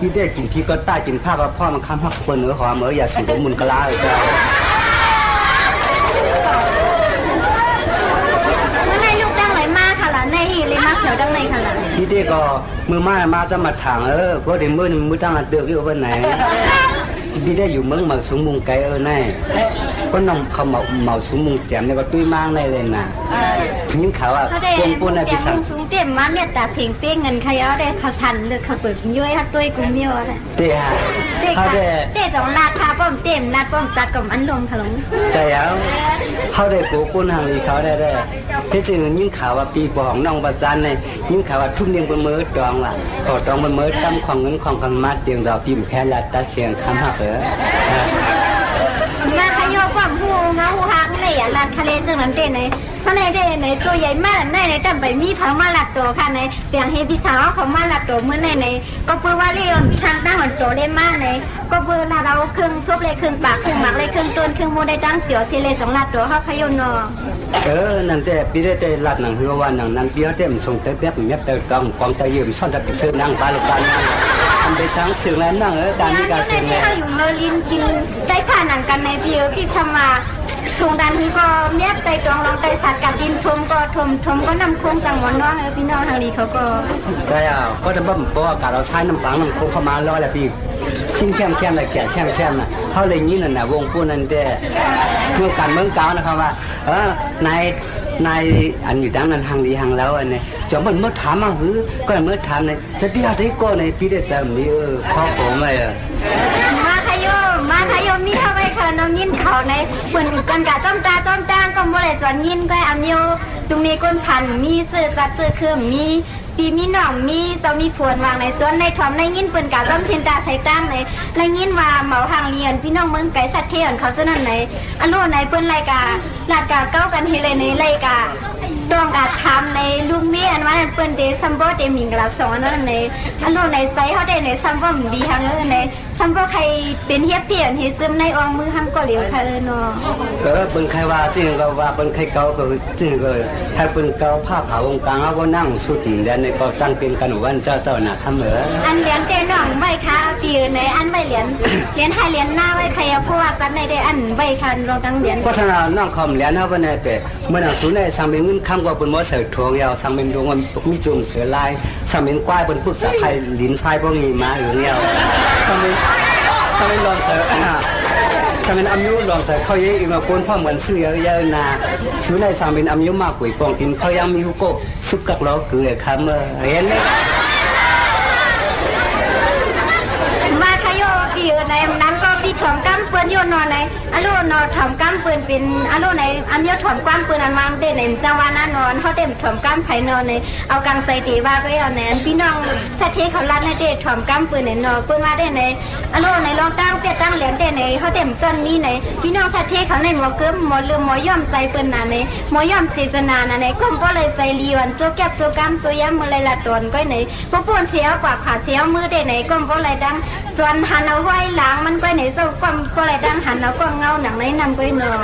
พี่ได้กินพี่ก็ใต้กินผ้ากับพ่อมันค้ำหักคนเหนือหอมเหมืออย่าสูดมุนกะลาเลยจ้าพี่เด็กก็มือมาจะมาถางเพราะเดี๋ยวมือตั้งอันเดือกอยู่วันไหนพี่ได้อยู่เมืองมาสูงมุงไกลแน่ก็น้องเขาเมาสูงมุงแจ่มเนี่ยก็ตุ้ยมากเลยนะยิ่งเขาอ่ะปนอะไรที่สั่งสูงเต็มมาเมียแต่เพ่งเป้งเงินขยะได้เขาทันเลยเขาเปิดย้อยฮัตตุ้ยกุ้งเมียวอะไรเจ๊ฮะเจ๊สองลาดพาป้อมเต็มลาดป้อมตัดกับอันลงถลุงใช่แล้วเขาได้ปูปนทางนี้เขาได้ที่จริงยิ่งเขาว่าปีปองน้องประจันเนี่ยยิ่งเขาว่าทุ่มเลี้ยงบนมือจองว่ะขอจองบนมือตั้มของเงินของกันมาเตียงเราพิมพ์แค่ละตาเสียงคำหักมาขยอความหูเงาหักเลยลาดทะเลจังนั้นเต้ไหนเพราะในตัวใหญ่มากในจำไปมีเผามาลัดตัวค่ะในเปียงเฮพี่สาวเขามาลัดตัวเมื่อในก็เพื่อว่าเลี้ยงทางตั้งหันตัวได้มากในก็เพื่อเราครึ่งทุบเลยครึ่งปากครึ่งหมักเลยครึ่งต้นครึ่งมูได้ตั้งเสียวเทเลสองลัดตัวเขาขยนอนั่นแต่พี่ได้แต่ลัดหนังหัววันหนังนั้นพี่เขาเต็มส่งเต็มเต็มเม็ดเต็มกองกองตะยืมซ่อนตะปิดเสื้อนั่งปลาลูกปลาทำไปสังสื่อแล้วนั่งการมีการสื่อแล้วเขาอยู่เมลินกินได้ผ่านหนังกันในพี่สมาส่งดันคือก็เมียใจตรองลองใจสัตว์กับดินทมก็ทมก็นำโค้งจังหวัดน้องพี่น้องทางนี้เขาก็ใช่ก็จะบ่มเพราะอากาศเราใช้น้ำปังน้ำโค้งเข้ามาล้อแหละพี่ชิ้นเข้มเลยแก่เข้มนะเขาเลยนี้นั่นน่ะวงปูนั่นแต่เมื่อการเมืองเก่านะครับว่านายอันอยู่ดังนั้นทางดีทางแล้วอันนี้จอมมันเมื่อถามมาหือก็เมื่อถามในจะที่เราได้ก็ในพี่ได้สามีพ่อผมเลยมาขยมมีเข้าไปค่ะน้องยินเขาในเหมือนกันกะต้มตาต้มจ้างก็บ่ได้จวนยินก็อามิวตรงนี้ก้นพันมีเสื้อกัดเสื้อเครื่องมีปีมีหน่องมีต้องมีผวนวางในส่วนในถอมในยินเปิ้นกะต้มเทียนตาใส่ตั้งในยินว่าเหมาทางเรียนพี่น้องเมืองไก่สัตว์เทียนเขาซะนั่นไหนอันโลในเปิ้นรายกาลาดกาเก้ากันเฮเลยในรายกาต้องการทำในลูกมีอันว่าเปิ้นเดซัมโบเดมิงกะสองอันนั้นในอันโลในไซเฮาได้ในซัมโบดีทางในซัมโบใครเป็นเฮียเปลี่ยนเฮซึมในอองมือทำก็เหลียวค่ะเนาะเปิ้นใครว่าจริงก็ว่าเปิ้นใครเก่าก็จริงก็ถ้าเปิ้นเก่าผ้าผาวงกลางเอาบ่นั่งสุดแดนในก็ตั้งเป็นกันวันเจ้าน่ะทำอันเหรียญเต้น้องไว้ค่ะปีในอันไว้เหรียญให้เหรียญหน้าไว้ใครเพราะว่ากันในได้อันไว้คันเราตั้งเหรียญพัฒนาน้องคอมเหรียญเฮาบ่ได้เปเมื่อนั้นสูในสังเป็นเงินคำก็เปิ้นบ่เสิร์ชทวงยาวสังเป็นดวงมันมีจุ่มเสือลายสังเป็นกว้ายเปิ้นพูดภาษาไทยลิ้นไฟบ่มีมาอยู่ยาวสังเป็นลองเสือสังเป็นอายุลองเสือเขาเยอะมาคนพ่อเหมือนเสือเยอะนาสูในสังเป็นอายุมากกว่าปองกินเขายังมีฮูโกสุกกักล้อเกลือคำเรียนมาขยปีในนั้นก็พี่ถอมกั้มเปิ้นโยนนอนในอโลนอถอมกั้มเปิ้นเป็นอโลในอันเดียวถอมกั้มเปิ้นอันวางเต้ในจังหวะนั้นนอนเขาเต็มถอมกั้มไผนอนในเอากังใส่ตีว่าก็เอาแหนพี่น้องสัตว์เทเขาลัดในเต้ถอมกั้มเปิ้นในนอเปิ้นว่าได้ในอโลในรองตั้งเปียตั้งเหรียญเต้ในเขาเต็มต้นนี้ในพี่น้องสัตว์เทเขาในหมอเกิ้มหมอเรือหมอย่อมใจเปิ้นน่ะในหมอย่อมเจตนาน่ะในก้มก็เลยใจลีวันโซแก็บโซกัมโซย้ำมือเลยละตนก็ในพวกป่นเสียวกว่าขาเสียวมือได้ในก้มก็เลยดังส่วนหันเอาไว้หลังมันก็ในโซ่ก้มก็เลยดังหันเอาก้มเงาหนังในนำก็เนาะ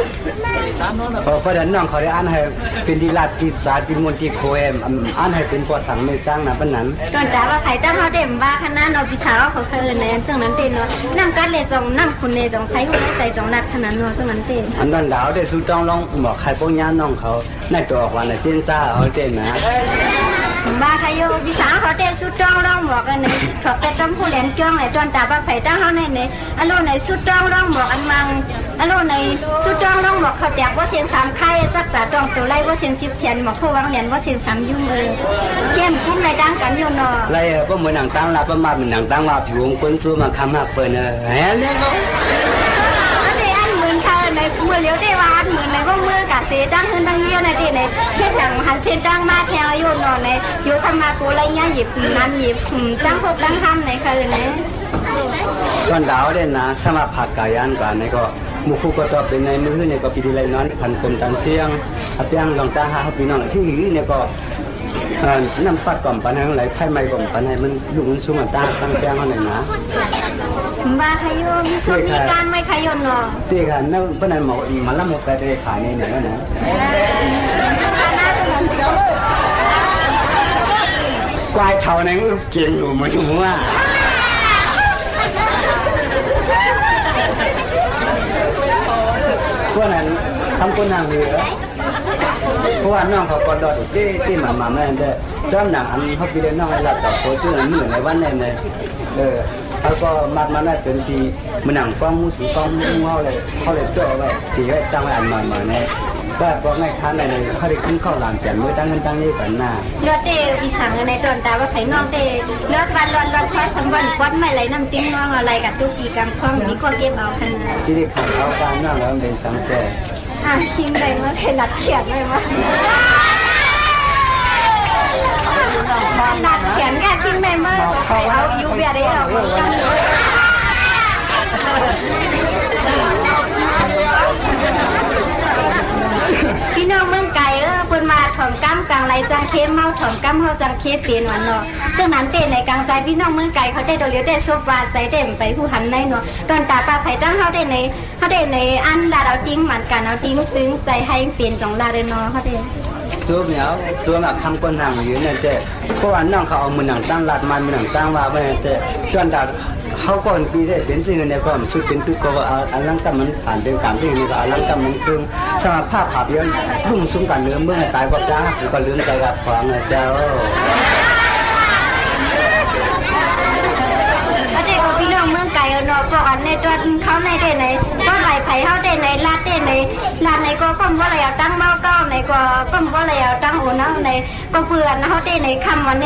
เพราะฉะนั้นน้องเขาได้อ่านให้เป็นดีลาติสาติมนติโคเอมอ่านให้เป็นตัวถังไม่สร้างนะปนั้นตอนแต่ว่าใครตั้งเขาเต็มว่าขนาดเราพิธาเขาเคยในจังนั้นเต็มเนาะน้ำกัดเลยจงน้ำคุณเลยจงใช้หัวใจจงรัดขนาดเนาะจังนั้นเต็มอันนั้นดาวได้สู้จ้องลองบอกใครพวกย่าน้องเขาในตัวออกวันในเจนซ่าเขาเต็มนะบ้าใครโยพิธาเขาเต็มสู้จ้องลองบอกกันเนี่ยถอดแต่ต้มผู้เลี้ยงจ้องเลยตอนแต่ว่าใครตั้งเขาในอารมณ์ในสุดจ้องลองบอกอันมังอารมณ์ในสุดจ้องลองบอกเขาแจกว่าเชียงสามไข่สักษาตองตัวไรว่าเชียง10 เชียนบอกผู้วางเหรียญว่าเชียง3 ยุ่งเข้มคุ้มไรดังกันอยู่เนาะไรก็เหมือนหนังตั้งลาประมาณเหมือนหนังตั้งว่าผิวของคนสู้มาคำหักเปิดเฮ้ยเรื่องอันเหมือนค่ะในมือเลี้ยวได้ว่าเหมือนในว่ามือกับเสตั้งขึ้นตั้งเยี่ยวในที่ในแค่ถังหันเส้นตั้งมาแทงอายุนอนในอยู่ทำมากูไรเงี้ยหยิบนั้นหยิบตั้งพบตั้งทำในคืนนี้ตอนดาวเด่นนะสมาผักกายันกว่าในก็มุขก็ตอบเป็นในมือในก็ปีดีไรนอนพันกลมตันเสียงอาเปียงลองตาหาพี่น้องที่หือเนี่ยก็น้ำฟัดก่อมปันให้ไหลไพ่ไม่ก่อมปันให้มันยุ่งมันสูงตาตั้งแป้งเขาหน่อยนะบ้าขยมมีการไม่ขยมเนาะที่ค่ะนั่นเพราะนั้นหมอมันละหมดใส่ไปขายในไหนนะกวายเท่านั้นเก่งอยู่มาถึงว่า ำคนนางเหลือเพราะว่าน้องเขาก็ดอดที่มาแม่เด้อจ้ำหนังอันเขาไปเล่นน้องไอ้หลับต่อโคชื่อเหมือนในวันนั้นเลยเขาก็มาได้เป็นทีมันหนังฟ้องมูสีฟ้องมูเขาเลยจ่อไว้ทีไว้ตั้งไว้อันมาเนี่ยก็พอง่ายค้านในเขาได้ขึ้นข้าวหลามแก่นเมื่อตั้งกันตั้งนี้กันหน้าเลือดเตอีสังในตอนตาว่าไผ่น้องเตเลือดวันร้อนคอยสมบัติวัดไม่ไหลน้ำติ้งน้องอะไรกับตุกีกรรมคล้องมีก็เก็บเอาขนาดที่ได้ขับเอาการนั่งแล้วเป็นสังเกตชิงได้เมื่อเคยหลัดเขียนได้มั้ยหลัดเขียนแค่ชิงได้เมื่อเขาเอาอยู่เบียร์ได้หรอพี่น้องเมืองไก่เพิ่นมาถ่อมก้ำกลางไรจังเข้มเมาถ่อมก้ำเฮาจังเคเปลี่ยนวันเนาะซึ่งนั้นเต้ในกลางใจพี่น้องเมืองไก่เขาได้โดเลียวได้ซบวาใส่เต็มไปผู้หันในเนาะตอนตาปลาไผ่ตั้งเฮาได้ในอันดาเราติ้งเหมือนกันเอาติ้งซึ้งใจให้เปลี่ยนจงลาเนาะเขาได้ตัวเหมียวตัวมาคำคนห่างอยู่นั่นเจ้เพราะว่าน้องเขาเอามือหนังตั้งลัดมันมือหนังตั้งว่าไม่เจ้จนตาเขาก่อนปีได้เป็นสิ่งในความสุดเป็นตุกก็ว่าอันลังกำมันผ่านเป็นการที่นี่ก็อันลังกำมันซึ่งสมาภาพภาพเยอะรุ่งซุ้มกันเนื้อเมื่อตายก็จ้าสุก็ลืมใจกับความเจ้าพี่น้องเมืองไก่เนาะก็อันในตัวเขาในได้ไหนก็ไหลไผ่เขาได้ไหนลาดได้ไหนลาดไหนก็ก้มว่าอะไรเอาตั้งเมาเก้าไหนก็ก้มว่าอะไรเอาตั้งโอนะไหนก็เปลือนเขาได้ไหนคำวัน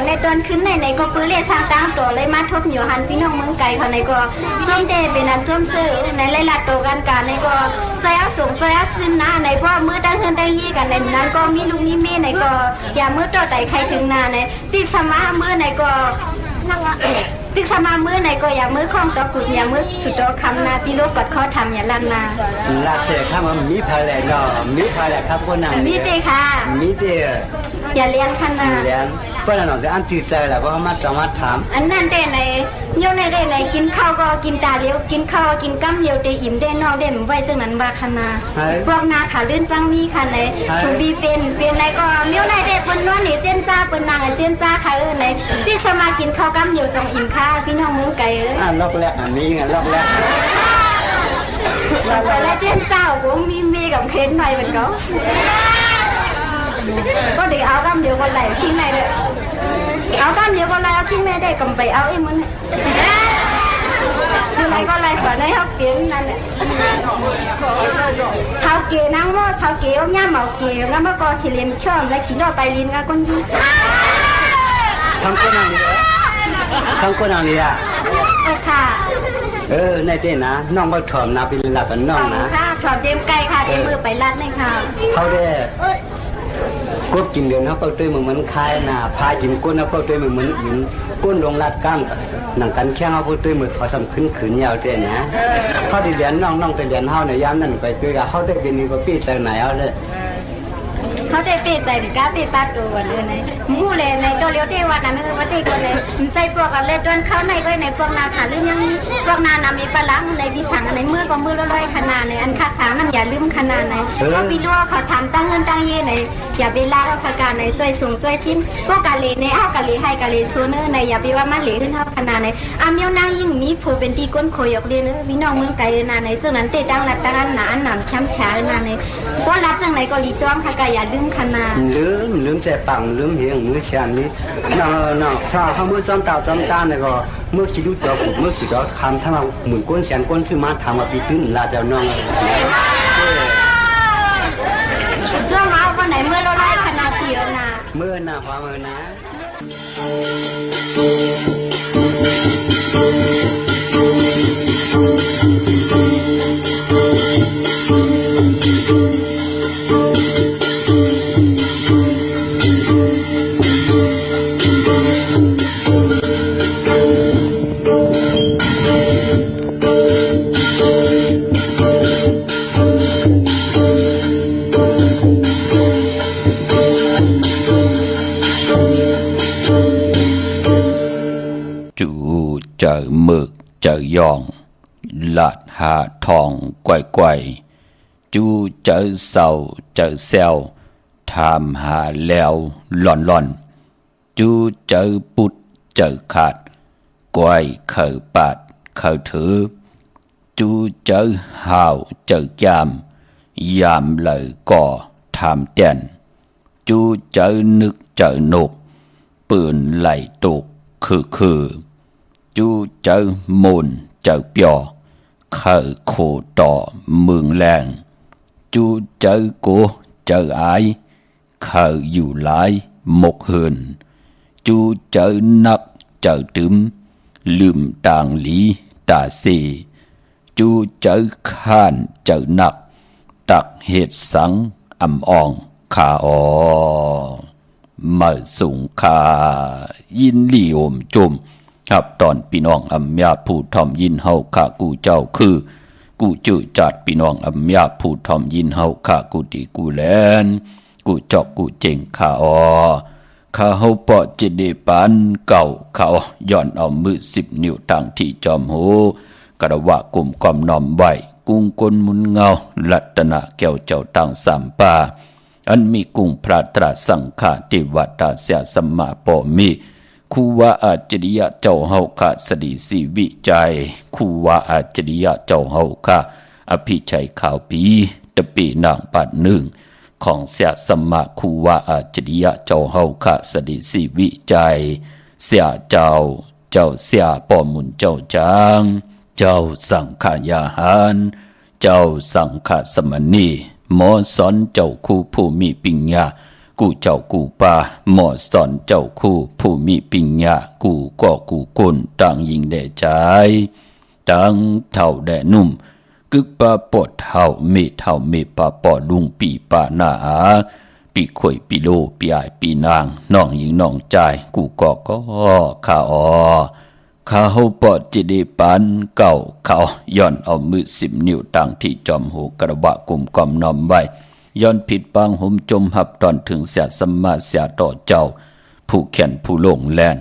ในตอนขึ้นในก็เปลือเรียกทางตั้งตัวเลยมาทบอยู่หันพี่น้องเมืองไก่เขาในก็ส้มเดเป็นอันส้มซื้อในไล่ลาดโตกันการในก็ใจเอาสูงใจเอาขึ้นนะในเพราะเมื่อตั้งเฮือนได้ยี่กันในนั้นก็มีลุงมีเมย์ในก็อย่าเมื่อต่อใจใครถึงนาในติสมาเมื่อในก็ติสมามือไหนก็อย่ามือคล้องตะกุดอย่ามือสุดโตคำนาพี่ลูกกดข้อทำอย่าลั่นนาลาเสกข้ามันมีพาแหล่เนาะมีพาแหล่ครับคนนั้นมีเตค่ะมีเตอย่าเลี้ยงขนาดเลี้ยงเพื่อนเราจะอันตีใจแหละเพราะมาจะมาถามอันนั้นเตไหนโยนในไหนกินข้าวก็กินตาเลี้ยวกินข้าวกินกั้มเดียวเตอิ่มเตนอกเตไว้ซึ่งนั้นบาขนาพวกนาขาลื่นจังมีค่ะไหนถูกดีเป็นไหนก็เลี้ยวในเตปนนวลนี่เจนจ้าปนนางเจนจ้าค่ะไหนที่สมากินข้าวกั้มเดียวจงอิ่มค่ะพี่น้องเมืองไก่ล็อกแรกอันนี้ไงล็อกแรกแล้วเจนเจ้ากูมีกับเค้นหน่อยเหมือนกันก็เดี๋ยวเอากั้มเดียวกันไหลทิ้งในเลยเอากั้มเดียวกันไหลเอาทิ้งในได้กำไปเอาไอ้มันคือไหนก็ไหลฝันให้เขาเปลี่ยนนั่นแหละเขาเกี่ยนั่งว่าเขาเกี่ยวย่าเหมาเกี่ยวแล้วเมื่อก่อนสิเลียมชอบและขี่นอไปลินกันคนยิ่งทำคนนั้นเลยทำคนนั้นเลยอ่ะค่ะในเต้นะน้องก็ถอมนาเป็นหลักกันน้องนะค่ะถอมเจมไก่ค่ะเจมมือไปรัดเลยค่ะเขาได้กบกินเดือนเขาก็ด้วยมือเหมือนคายนาพากินก้นเขาก็ด้วยมือเหมือนหินก้นลงลัดก้ามหนังกันแข้งเขาก็ด้วยมือเขาสำขึ้นขืนยาวเต้นะเขาได้เรียนน้องไปเรียนเขาในย้ำนั่นไปด้วยกับเขาได้เป็นนี่ก็ปีใส่ไหนเอาเลยเขาได้เปใจก้าเปปาตัวเลยในมูเลยในตัวเลี้ยวเทวันนั้นวัดเทกันเลยใจพวกอะไรจนเข้าในก็ในพวกนาขาเรื่องยังพวกนานามีปลาล้างในพิสังในมือก็มือลอยขนาดในอันคาถามันอย่าลืมขนาดในก็พี่รู้ว่าเขาทำตั้งเงินตั้งเย่ในอย่าไปล่าเราประกาศในใจสูงใจชิ้นพวกกาลีในเอากาลีให้กาลีซูเนอร์ในอย่าไปว่ามันเหลือขึ้นเท่าขนาดในอาเมียวนางยิ่งมีผู้เป็นตีก้นโขยกเรียนพี่น้องเมืองไกลนาในซึ่งนั้นเตะตั้งหลักตั้งอันหนาหนามแคมป์ขานาในพวกรัฐจังไหนก็รีต้อมค่ะกายอย่าลืมขนาดลืมแต่ปังลืมเหียงมือเชียนนี้น้องถ้าเขามือจอมตาจอมตาเนี่ยก็เมื่อคิดดูจอขุดเมื่อคิดว่าคำถ้ามาหมุนก้นเชียนก้นซื้อมาทำมาปีตื้นลาเจ้าน้องเรื่องมาวันไหนเมื่อเราไล่ขนาดเดียวนะเมื่อนาความเมื่อนะเจอหมึกเจอยองหลัดหาทองไกวไกวจูเจอเศร้าเจอเซลทำหาแล้วหล่อนหล่อนจูเจอปุดเจอขาดกวยเข่าปาดเข่าถือจูเจอห่าวเจอจาม ยามเลยก่อทำเต้นจูเจอนึกเจอนกปืนไหลตกคือจูเจอมนเจอเปียวเคยโคต่อเมืองแรงจูเจอโกเจอไอเคยอยู่หลายหมกเหินจูเจอนักเจอตึมลืมต่างหลีตาเสจูเจอข้านเจอนักตักเหตุสังอำอ่องขาออมาสุงคายินลีโอมจุมครับตอนพี่น้องอำยาผู้ทอมยินเฮาข้ากูเจ้าคือกูจื้อจัดพี่น้องอำยาผู้ทอมยินเฮาข้ากูตีกูแลนกูจอกกูเจงขาออข้าเฮาปอจิเดปันเก่าเขาย้อนเอามือ10 นิ้วตั้งที่จอมหูกระวะกลุ่มกอมน้อมไว้กุ้งกลมุนเงาลัตนะแก้วเจ้าตั้งสามป่าอันมีกุ้งพระตราสังฆาติวัตตาเสียสมมาปอมีคูวาอาจริยะเจ้าเฮาคะสดีสีวิจัยคูวาอาจริยะเจ้าเฮาคะอภิชัยข่าวปีตะปีนางปัดหนึ่งของเสียสมมาคูวาอาจริยะเจ้าเฮาคะสดีสีวิจัยเสียเจ้าเสียปอมุนเจ้าจางเจ้าสังขายาหารเจ้าสังฆสมณีหมอสอนเจ้าคู่ผู้มีปัญญากูเจ้ากูป่าหมอสอนเจ้าคู่ผู้มีปัญญากูก็กูกุนต่างยิงแด่ใจต่างเท่าแด่นุ่มกึกปาปอดเท่าเมปาปอลุงปีปาหน้าปีข่อยปีโลปีอายปีนางน้องหญิงน้องใจกูก็ข้าข้าเฮาปอดจิเดปันเก่าเขาย้อนเอามือ10 นิ้วตั้งที่จอมหูกระบะกลุ่มกอมน้อมไว้ย้อนผิดปางห่มจมหับตอนถึงเสียสมมาเสียต่อเจ้าผู้แขนผู้ลงแลน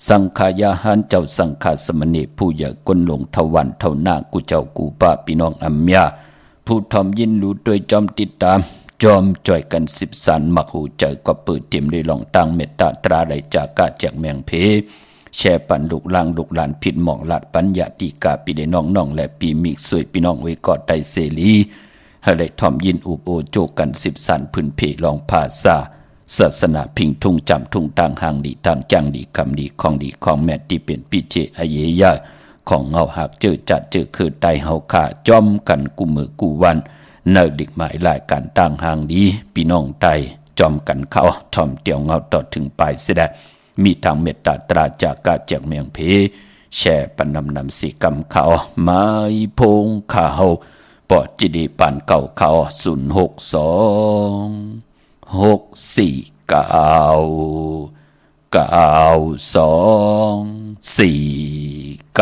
สังขายาหารเจ้าสังฆสมณีผู้ใหญ่กลลงทวันเท่าหน้ากูเจ้ากูป้าพี่น้องอัมยาผู้ทอมยินรู้โดยจอมติดตามจอมจ่อยกัน10 สันมักหูใจก็เปิดเต็มด้วยลองตั้งเมตตาตราไหลจากกะแจกแมงเพแช่ปันลูกหลางลูกหลานผิดหมองหลัดปัญญาติกาปีเดน้องและปีมิกสวยพี่น้องไว้กอดไตเสรีให้ได้ทอมยินอุโอโจกัน10 สันพื้นเพลองภาษาศาสนาพิงทุ่งจำทุ่งต่างห่างดีต่างจังดีคำดีของแม่ที่เป็นปีเจอเยยาของเงาหักเจอจัดเจอคือไตเฮาขาจอมกันกูมือกูวันเนิดิกหมายหลายการต่างห่างดีพี่น้องไตจอมกันเขาทอมเตียวเงาต่อถึงปลายเสด็จมีทางเมตตาตราจากกาแจกเมียงเพแช่ปันนำสีกำเขาไม้พงข้าวปอดจิดีปันเก่าเขา06294 เ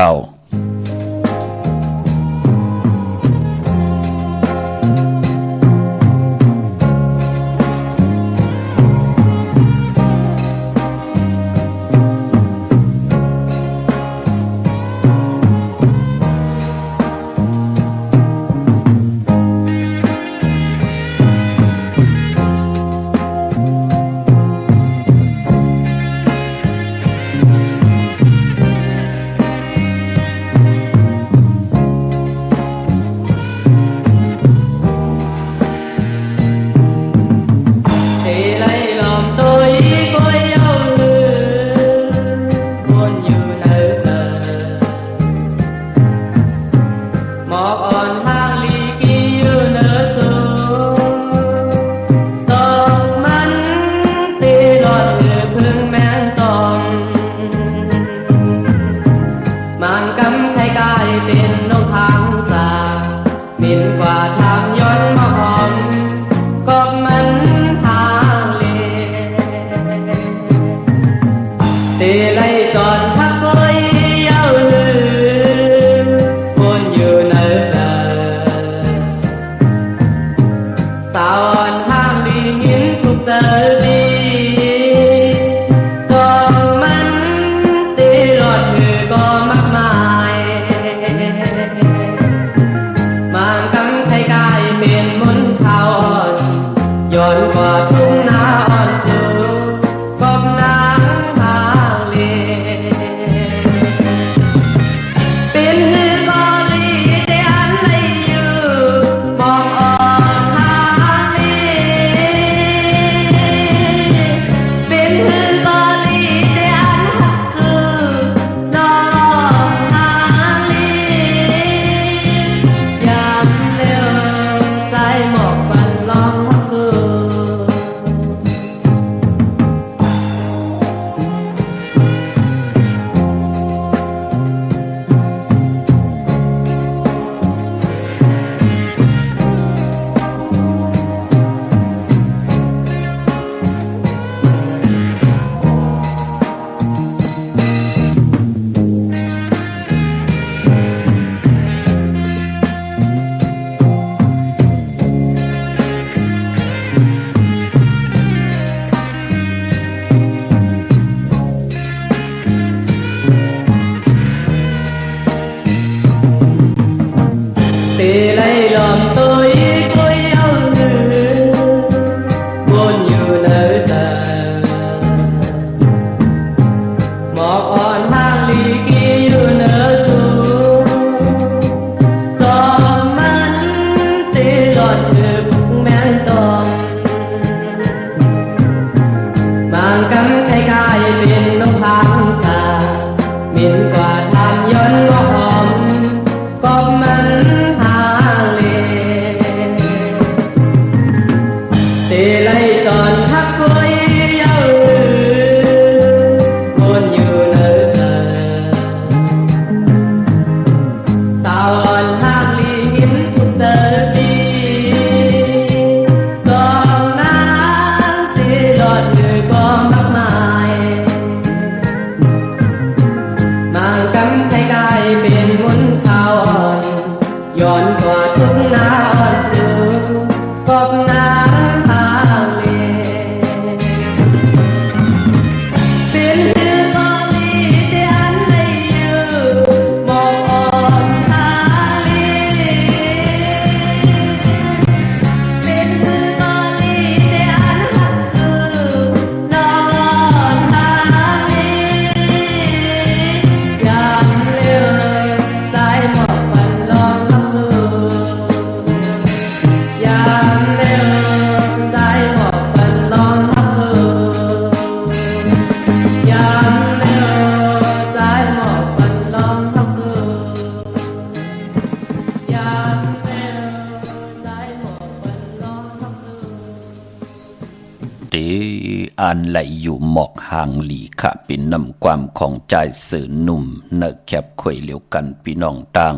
อันไหลอยู่หมอกห่างหลีค่ะเป็นนำความของใจสื่อหนุ่มเนกแคบข่อยเหลียวกันพี่น้องต่าง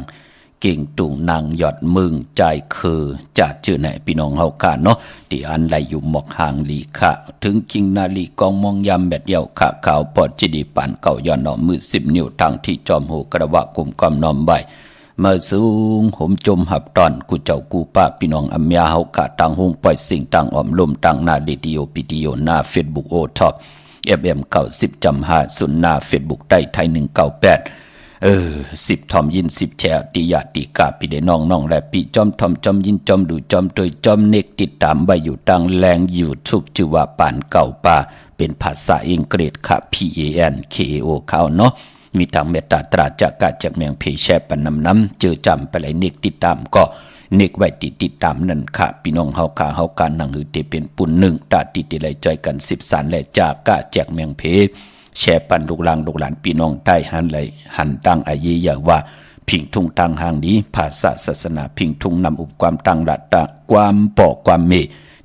เก่งตุงนางหยอดมึงใจคือจะเจอไหนพี่น้องเฮาค่ะเนาะที่อันไหลอยู่หมอกห่างหลีค่ะถึงจริงนาลีกองมองยำแบบเดียวค่ะข่าวปอดจิดีปานเก่าย้อนหนอมือ10 นิ้วทางที่จอมหูกระวะกุมกอมนอมใบมาสูงหมจมหับตอนกูเจ้ากูป้าพี่น้องอัมยาเฮาค่ะต่างหงปล่อยสิ่งต่างออมลมต่างหน้าเดดิโอปิดิโอหน้า Facebook โอท็อป FM 90.5หน้า Facebook ได้ไทย198 10ทอมยิน10แชร์ติยาติกาพี่ได้น้องและพี่จอมทอมจอมยินจอมดูจอมโดยจอมเน็กติดตามไว้อยู่ต่างแรง YouTube ชื่อว่าปานเก่าป่าเป็นภาษาอังกฤษค่ะ PANKAO เขาเนาะมีทางเมตตาตราจากกาจากเมืองเพแชปนำน้ำเจอจำไปเลยเน็กติดตามก็เน็กไว้ติดตามนั่นค่ะพี่น้องเฮาค่ะเฮาการนังหือเตเป็นปุ่นหนึ่งตาติดเลยจอยกัน10สารและจากกาจากเมืองเพแชร์ปันลูกหลานพี่น้องใต้หันตั้งอายีอย่างว่าพิงทุ่งตังหางนี้ภาษาศาสนาพิงทุ่งนำอุปความตังรัตตะความปอกความเม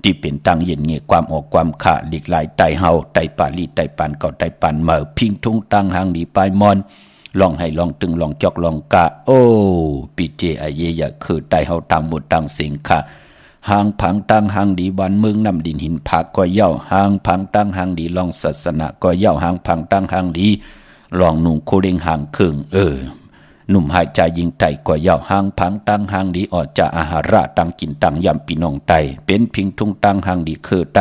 ที่เป็นตังเย็นเงี่ยความออกความขาหลีกหลายไตเฮาไตปาลีไตปานเก่าไตปานเมื่อพิงทุ่งตังหางนี้ปลายมอนลองให้ลองตึงลองจอกลองกะโอ้ปีเจอายีอย่างคือไตเฮาตังหมดตังสิงค่ะหางผังตั้งหางดีวันเมืองนำดินหินผาก็เย่าหางผังตั้งหางดีลองศาสนาก็เย่าหางผังตั้งหางดีลองนุ่งโคเร่งหางครึ่งหนุ่มหายใจยิงไตก็เย่าหางผังตั้งหางดีออกจากอาหาระตั้งกินตั้งยำพี่น้องไตเป็นพิงทุ่งตั้งหางดีคือไต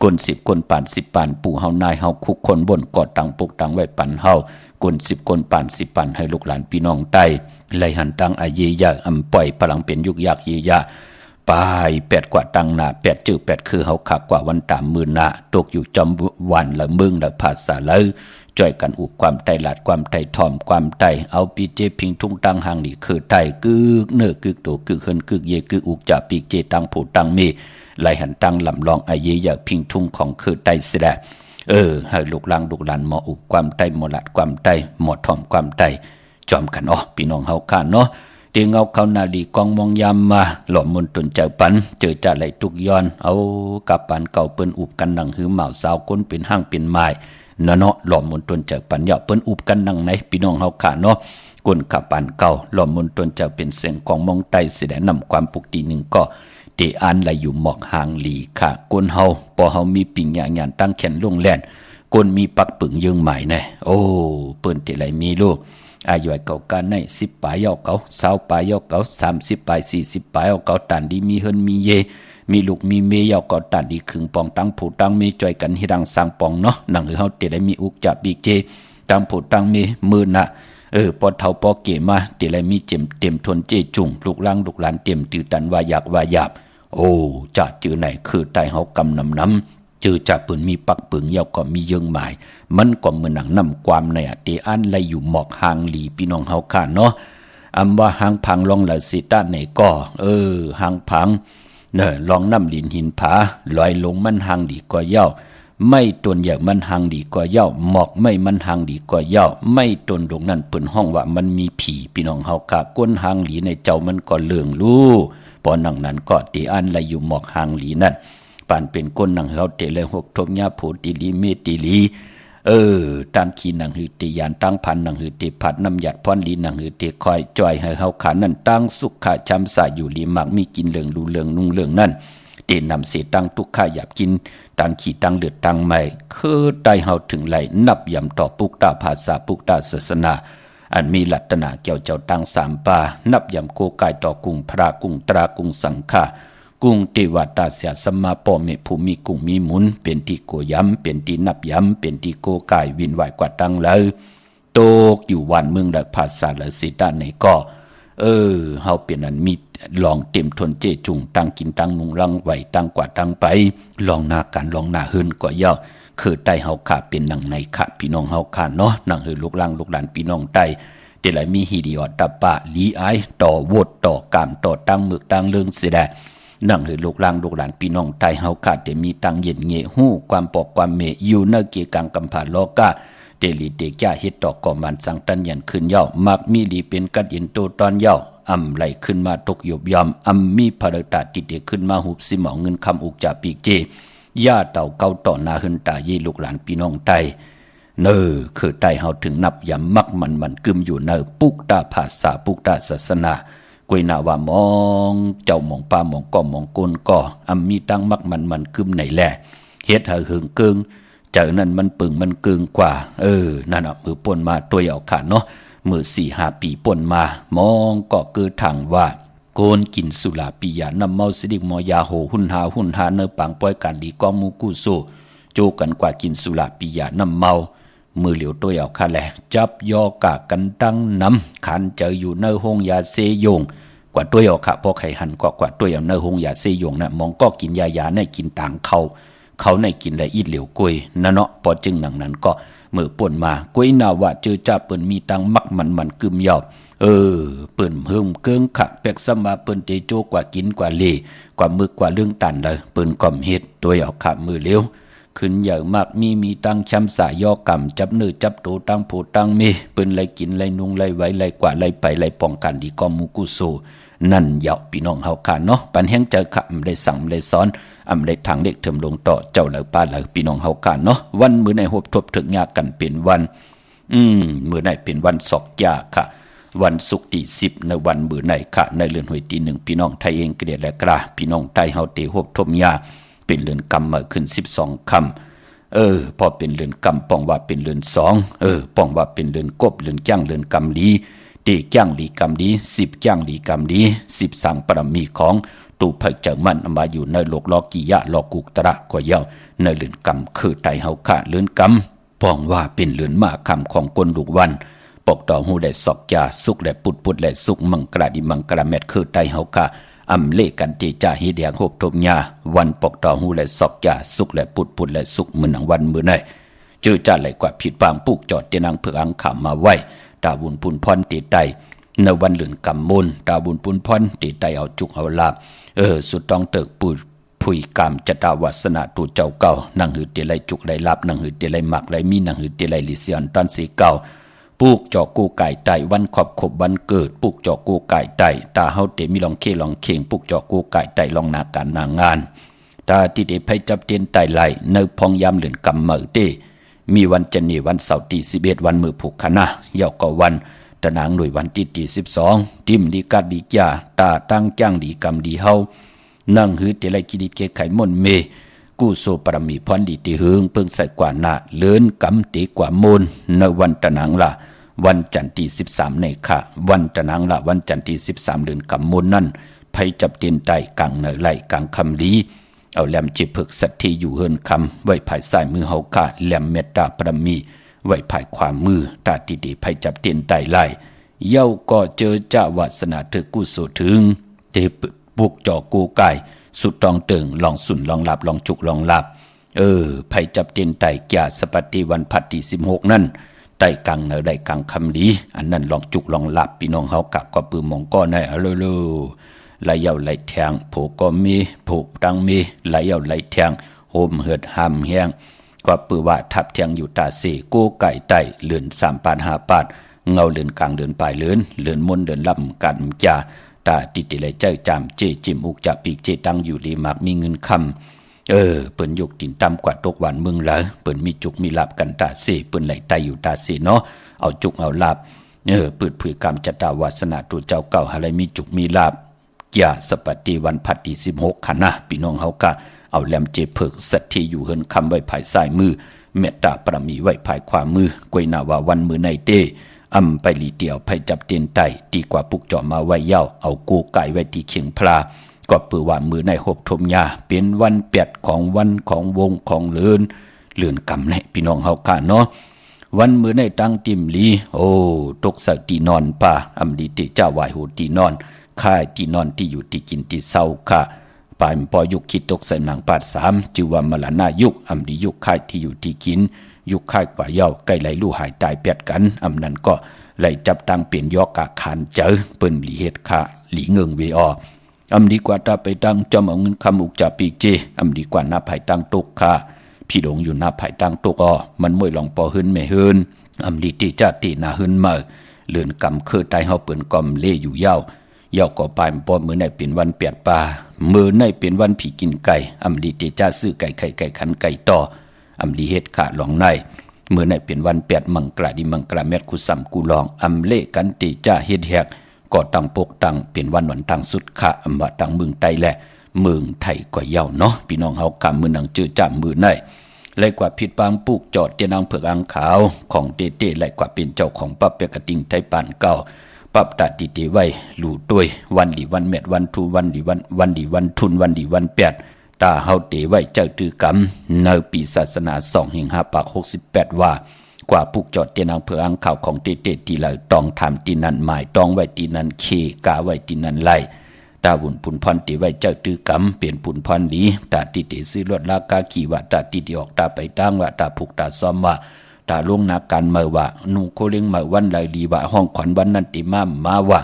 กล10คนป่าน10ป่านปู่เฮานายเฮาคุกคนบนกอดตั้งปุกตั้งไว้ปันเฮากล10คนป่าน10ป่านให้ลูกหลานพี่น้องไตไล่หันตั้งอาเยยะอำปล่อยพลังเป็นยุกยากเยยะปาย8กว่าตังหนา8จื้อ8คือเฮาคักกว่าวันตามมือหน้าตกอยู่จอมวันละมึงละภาษาเลยจ่อยกันอุกความไตหลาดความไตทอมความไตเอาปีเจพิงทุ่งตังหางนี่คือไตกึกเนื้อกึกโตกึกเฮินกึกเยกึกอุกจะปีเจตังผู้ตังมีไหลหันตังลำลองอาเยอยากพิงทุ่งของคือไตเสียให้ลูกหลานหมออุกความไตหมอหลาดความไตหมอทอมความไตจอมกันพี่น้องเฮาค่ะเนาะเตียงเอาเขานาดีกองมองยามมาหล่อมนตนเจ้าปันเจอจ่าไหลทุกย้อนเอากับปันเก่าเปิ้นอุบกันนังหือเหมาสาวก้นเป็นห้างเป็นไม้เนาะหล่อมนตนเจ้าปันเหยาะเปิ้นอุบกันนังไหนพี่น้องเฮาขาเนาะก้นกับปันเก่าหล่อมนตนเจ้าเป็นเสียงกองมองไตเสด็จนำความปุกตีหนึ่งก็เตอันไหลอยู่หมอกหางหลีค่ะก้นเฮาพอเฮามีปิ่งหยานตั้งแขนลงแล่นก้นมีปักปึงยืงใหม่แน่โอ้เปิ้นเตไหลมีลูกอายุเก่ากันใน10 ปลายเยาเก่า20 ปลายเยาเก่า30 ปลาย40 ปลายเยาเก่าตันดีมีเฮินมีเยมีลูกมีเมยเยาเก่าตันดีขึงปองตั้งผู้ตั้งเมจ่อยกันให้ดังสร้างปองเนาะหนังเฮาเตได้มีอุกจับปีเจตั้งผู้ตั้งเมมือน่ะปอเฒ่าปอเกมาเตได้มีเต็มทนเจจุงลูกหลานเต็มตือตันว่าอยากว่าหยาบโอ้จะจื้อไหนคือไตเฮากำน้ำจื้อจะปืนมีปักปึงเยาก็มีเยิงหมายมันก็เหมือนหนังนำความในเตอันไหลอยู่หมอกหางหลีพี่น้องเฮาค่ะเนาะอำว่าหางพังลองละสิตาไหนก็หางพังลองน้ำลินหินผาลอยลงมันหางดีกว่าเย้าไม่ตนอย่างมันหางดีกว่าเย้าหมอกไม่มันหางดีกว่าเย้าไม่ตนดงนั้นเปิ้นห้องว่ามันมีผีพี่น้องเฮาค่ะก้นหางหลีในเจ้ามันก็เลื่องรู้พอนั่งนั้นก็เตอันไหลอยู่หมอกหางหลีนั่นปานเป็นก้นนั่งเฮาเตเลย6ทบญาโพติลีเมติลีตั้งขีนังหือติยานตั้งพันนังหือติผัดน้ำหยัดพรลีนังหือติคอยจ่อยให้เฮาขานั่นตั้งสุขะจำสายอยู่ลีมักมีกินเหลืองดูเหลืองนุ่งเหลืองนั่นเตนำเสตั้งทุกข้าหยับกินตั้งขีตั้งเลือดตั้งใหม่คือได้เฮาถึงไหลนับยำต่อปุกตาภาษาปุกตาศาสนาอันมีลัตนาเกี่ยวเจ้าตั้ง3 ป่านับยำโกกายต่อกุงพระกุงตรากุงสังฆากุ้งติวัตตาเสียสมาปอเมภูมิกุ้งมีหมุนเป็นที่โกย้ำเป็นที่นับย้ำเป็นที่โกกายวินไหวกว่าตั้งเลยโตกอยู่วันเมืองดักภาษาละสิตาในก็เฮาเป็นอันมีลองเต็มทนเจจุงตั้งกินตั้งมุงลังไหวตั้งกว่าตั้งไปลองหน้ากันลองหน้าหืนกว่าเย้าคือไตเฮาขาเป็นหนังในขาพี่น้องเฮาขาเนาะหนังหือลูกหลานพี่น้องไตเดลัยมีฮีดีออตตะปะลีไอต่อวดต่อกามต่อตั้งมึกตั้งเรื่องเสดนั่งหือลูกหลานพี่น้องไทยเฮาขาดแต่มีตังเย็นเงะหู้ความปอกความเมอยู่เนเกกังกำผ่านโลกะเตลีเตจ้าเฮ็ดตอกก่อมันสังตันยันขึ้นเย้ามักมีลีเป็นกัดเย็นโตตอนเย้าอำไหลขึ้นมาตกหยบยอมมีภารตาติเตขึ้นมาหุบสิหมองเงินคำอุกจาปีกเจ ย่าเต่าเก้าต่อหน้าหึนตายี่ลูกหลานพี่น้องไตคือไตเฮาถึงนับยำมักมันกึมอยู่เนอปุกตาภาษาปุกตาศาสนากวยนาว่ามองเจ้ามองป้ามองก้อมองกุนก่อมีตั้งมักมันกึมไหนแหละเฮ็ดหึงเกิงเจอนั่นมันปึงมันเกิงกว่านั่นมือป่นมาตัวเอาขาเนาะมือ4-5 ปีป่นมามองก็เกิดทางว่าโกนกินสุราปิยานำเมาสิดิกมอยาโหหุ่นหาเนอปังป้อยการดีกองมูกูโซโจกันกว่ากินสุราปิยานำเมามือเหลียวตัวเอาขาแหละจับยอกะกันตั้งน้ำขันเจออยู่เนอห้องยาเซยงกว่าตัวเอาขาพอไข่หันกว่าตัวเอาเนอห้องยาเซยงนะมองก็กินยาในกินต่างเขาในกินละอีดเหลียวกุยนั่นเนาะพอจึงหนังนั้นก็มือป่นมากุยนาว่าเจอจ่าเปิ้นมีตังมักมันกึมยอบเปิ้นเพิ่มเกิงขะแปกสมาเปิ้นเตโจกว่ากินกว่าเลกว่ามึกกว่าเรื่องตันเลยเปิ้นก่อมเฮ็ดตัวเอาขามือเลี้ยวขึ้นใหญ่มากมีตังช้ำสายยอกำจับเนื้อจับโตตังโผตังเมเปิ้นไรกินไรนุงไรไว้ไรกว่าไรไปไรป้องกันดีก็มูกุโซนั่นเหยาพี่น้องเฮาขาเนาะปันแห้งเจอขะได้สั่งได้สอนได้ทางเด็กเถิมลงต่อเจ้าเหล่าป้าเหล่าพี่น้องเฮาขาเนาะวันมื้อในหบทบถึงยากันเป็นวันมื้อในเป็นวันศอกยาค่ะวันศุกร์ที่10ในวันมื้อในค่ะในเรือนหวยที่1พี่น้องไทยเองเกลียดและกระพี่น้องไทยเฮาเตหบทบยาเป็นเรือนกำมาขึ้น12ค่ำพอเป็นเรือนกำป้องว่าเป็นเรือน2ป้องว่าเป็นเรือนกบเรือนจ้างเรือนกำลีตีจ้างดีกำดี10จ้างดีกำดี10สังปรมีของตูไผเจังมันมาอยู่ในโลกลอกิยะลอกุกตระกว่าเย้าในเรือนกำคือไตเฮาค่ะเรือนกำป้องว่าเป็นเรือนมาคำของกลลูกวันปกต่อหูได้สอกยาสุกและปุดและสุกมังกระดิมังกระแมดคือไตเฮาค่ะเลกันเจจ่าฮิเดียงหบทมยาวันปกต่อหูและสอกยาสุกและปุดและสุกมือหนังวันมือในเจอจ่าไหลกว่าผิดบางปุกจอดเตนังเผืออังขามมาไว้ตาบุญปุนพรตีไตในวันเหลือนกำมลตาบุญปุนพรตีไตเอาจุกเอาลาบสุดต้องเติกปุยผุยกามจตาวาสนาตูเจ้าเก่านังหือเตไลจุกไลลาบนังหือเตไลหมักไลมีนังหือเตไลลิเซียนตันสีเก่าปลูกจอกูไก่ไตวันขบวันเกิดปลูกจอกูไก่ไตตาเฮาเตมีลองเคลองเข่งปลูกจอกูไก่ไตลองนาการนางานตาที่เดไพจับเตียนไตไหลในพองยามเหลือนกำเหมอเตมีวันจันนีวันเสาร์ที่11วันมือผูกคณะเยาก็วันตะนางหน่วยวันที่12ติมดีกัดดีจ้าตาตั้งจ้างดีกำดีเฮานั่งหือเตไลกิดิเกไขมนเมกูโซปรมีพรดีติหึงเพิ่งใส่กว่าหน้าเลื่อนกำตีกว่ามูลในวันตะนางละวันจันทร์ที่13ในค่ะวันตะนางละวันจันทร์ที่13เดือนกำมูลนั่นไผจับเตียนไตกลางเนไหลกลางคำลีเอาแหลมจิผึกสัตที่อยู่เฮินคำไว้ภายซ้ายมือเฮาค่ะแหลมเมตตาปรมีไว้ภายขวามือตาติดีไผจับเตียนไตไล่เย้าก็เจอเจ้าวาสนาเธอกู้โสถึงเตปุกจอกูไก่สุดตองเติงลองสุนลองหลับลองจุกลองหลับไผจับเตียนไตแก่สปฏิวันพัดที่16นั่นไตกังเนได้กังคำดีอันนั้นลองจุกลองหลับพี่น้องเฮากับก็ปือมองก้อในอะโลไหลเย้าไหลแทงโผก็มีโผตังมีไหลเย้าไหลแทงโหมเหือดหำแห้งก็ปือว่าทับแทงอยู่ตาเสกูไก่ไตเลือน3 ปาด5 ปาดเงาเลือนกลางเลือนปลายเลือนมนเลือนลำกันจ่าตาติติเลยเจ้าจามเจจิมอุกจะปีกเจตังอยู่ลีมักมีเงินคำเปิ้นยกตินตำกว่าตกหวานเมืองละเปิ้นมีจุกมีลาบกันตาเสเปิ้นไหลไตอยู่ตาเสเนาะเอาจุกเอาลาบปืดผุยกรรมจตาวาสนาตัวเจ้าเก่าหาไรมีจุกมีลาบอย่าสปฏิวันพัดที่16ค่ะนะพี่น้องเฮากะเอาแหลมเจเพิกสัตที่อยู่เฮินคำไว้ภายซ้ายมือเมตตาปรมีไว้ภายขวามือกวยนาว่าวันมือในเตไปลีเดียวไผจับเตียนไตดีกว่าปุกจอมาไว้เย้าเอากูไก่ไว้ที่เขียงพลาก็ปือว่ามือในหบทมยาเป็นวันเปียดของวันของวงของเลื่อนกำในพี่น้องเฮาค่ะเนาะวันมือในตั้งติมลีตกสักตีนอนป่าดีเตเจ้าวายโหตีนอนค่ายตีนอนที่อยู่ที่กินที่เศร้าค่ะปานพอยุคคิดตกใส่หนังปาด3ชื่อว่ามลนายุคดียุคค่ายที่อยู่ที่กินยุคค่ายกว่าเย้าใกล้ไหลลู่หายตายเปียดกันนั้นก็ไหลจับตังเปลี่ยนยอกอาคารเจอเปิ้นหลีเฮ็ดค่ะหลีเงิงเวอดีกว่าตาไปตั้งจอมเอาเงินคำอุกจะปีกเจดีกว่าหน้าภายตั้งตกค่ะพี่ดงอยู่หน้าภายตั้งตกมันมวยลองปอหึนไม่หึนดีที่จะตีหน้าหึนมาเลื่อนกำคือตายเฮาเปิ้นกอมเล่อยู่เย้า เยาก็ปลายปอมือในเป็นวันเปียดป่ามือในเป็นวันผีกินไก่อำลีเตจ้าซื้อไก่ไข่ไก่ขันไก่ต่ออำลีเฮ็ดขาหลองในมือในเป็นวันเปียดมังกราดิมังกราเม็ดคุสัมกูลองอำเลกันเตจ้าเฮ็ดแหกก็ตั้งปกตั้งเป็นวันตั้งสุดค่ะอำว่าตั้งเมืองไทยแหละเมืองไทยก็เย้าเนาะพี่น้องเฮากำมือนังจื้อจ้ามือในเลยกว่าผิดปางปลูกจอดเตียนางเผือกอังขาวของเต้ๆเลยกว่าเป็นเจ้าของปั๊บเปียกระติงไทยปานเก่าปั๊บตาติเตไว้หลู่ตัวยวันดีวันเม็ดวันทูวันดีวันดีวันทุนวันดีวันแปดตาเฮาเตไว้เจ้าตือกำในปีศาสนา2/568ว่ากว่าปลูกจอดเตียนางเผือกอังขาวของเต้ๆที่เลยต้องทำตีนันหมายต้องไว้ตีนันเคกาไว้ตีนันไล่ตาบุญปุนพรติไว้เจ้าตือกำเปลี่ยนปุนพรดีตาติเตซื้อรถลากาขี่ว่าตาติเดีออกตาไปตั้งว่าตาผูกตาซ้อมว่าตาลงนาการเมื่อว่านูโคเลี้ยงเมื่อวันไหลดีว่าห้องขวัญวันนั้นติมาว่า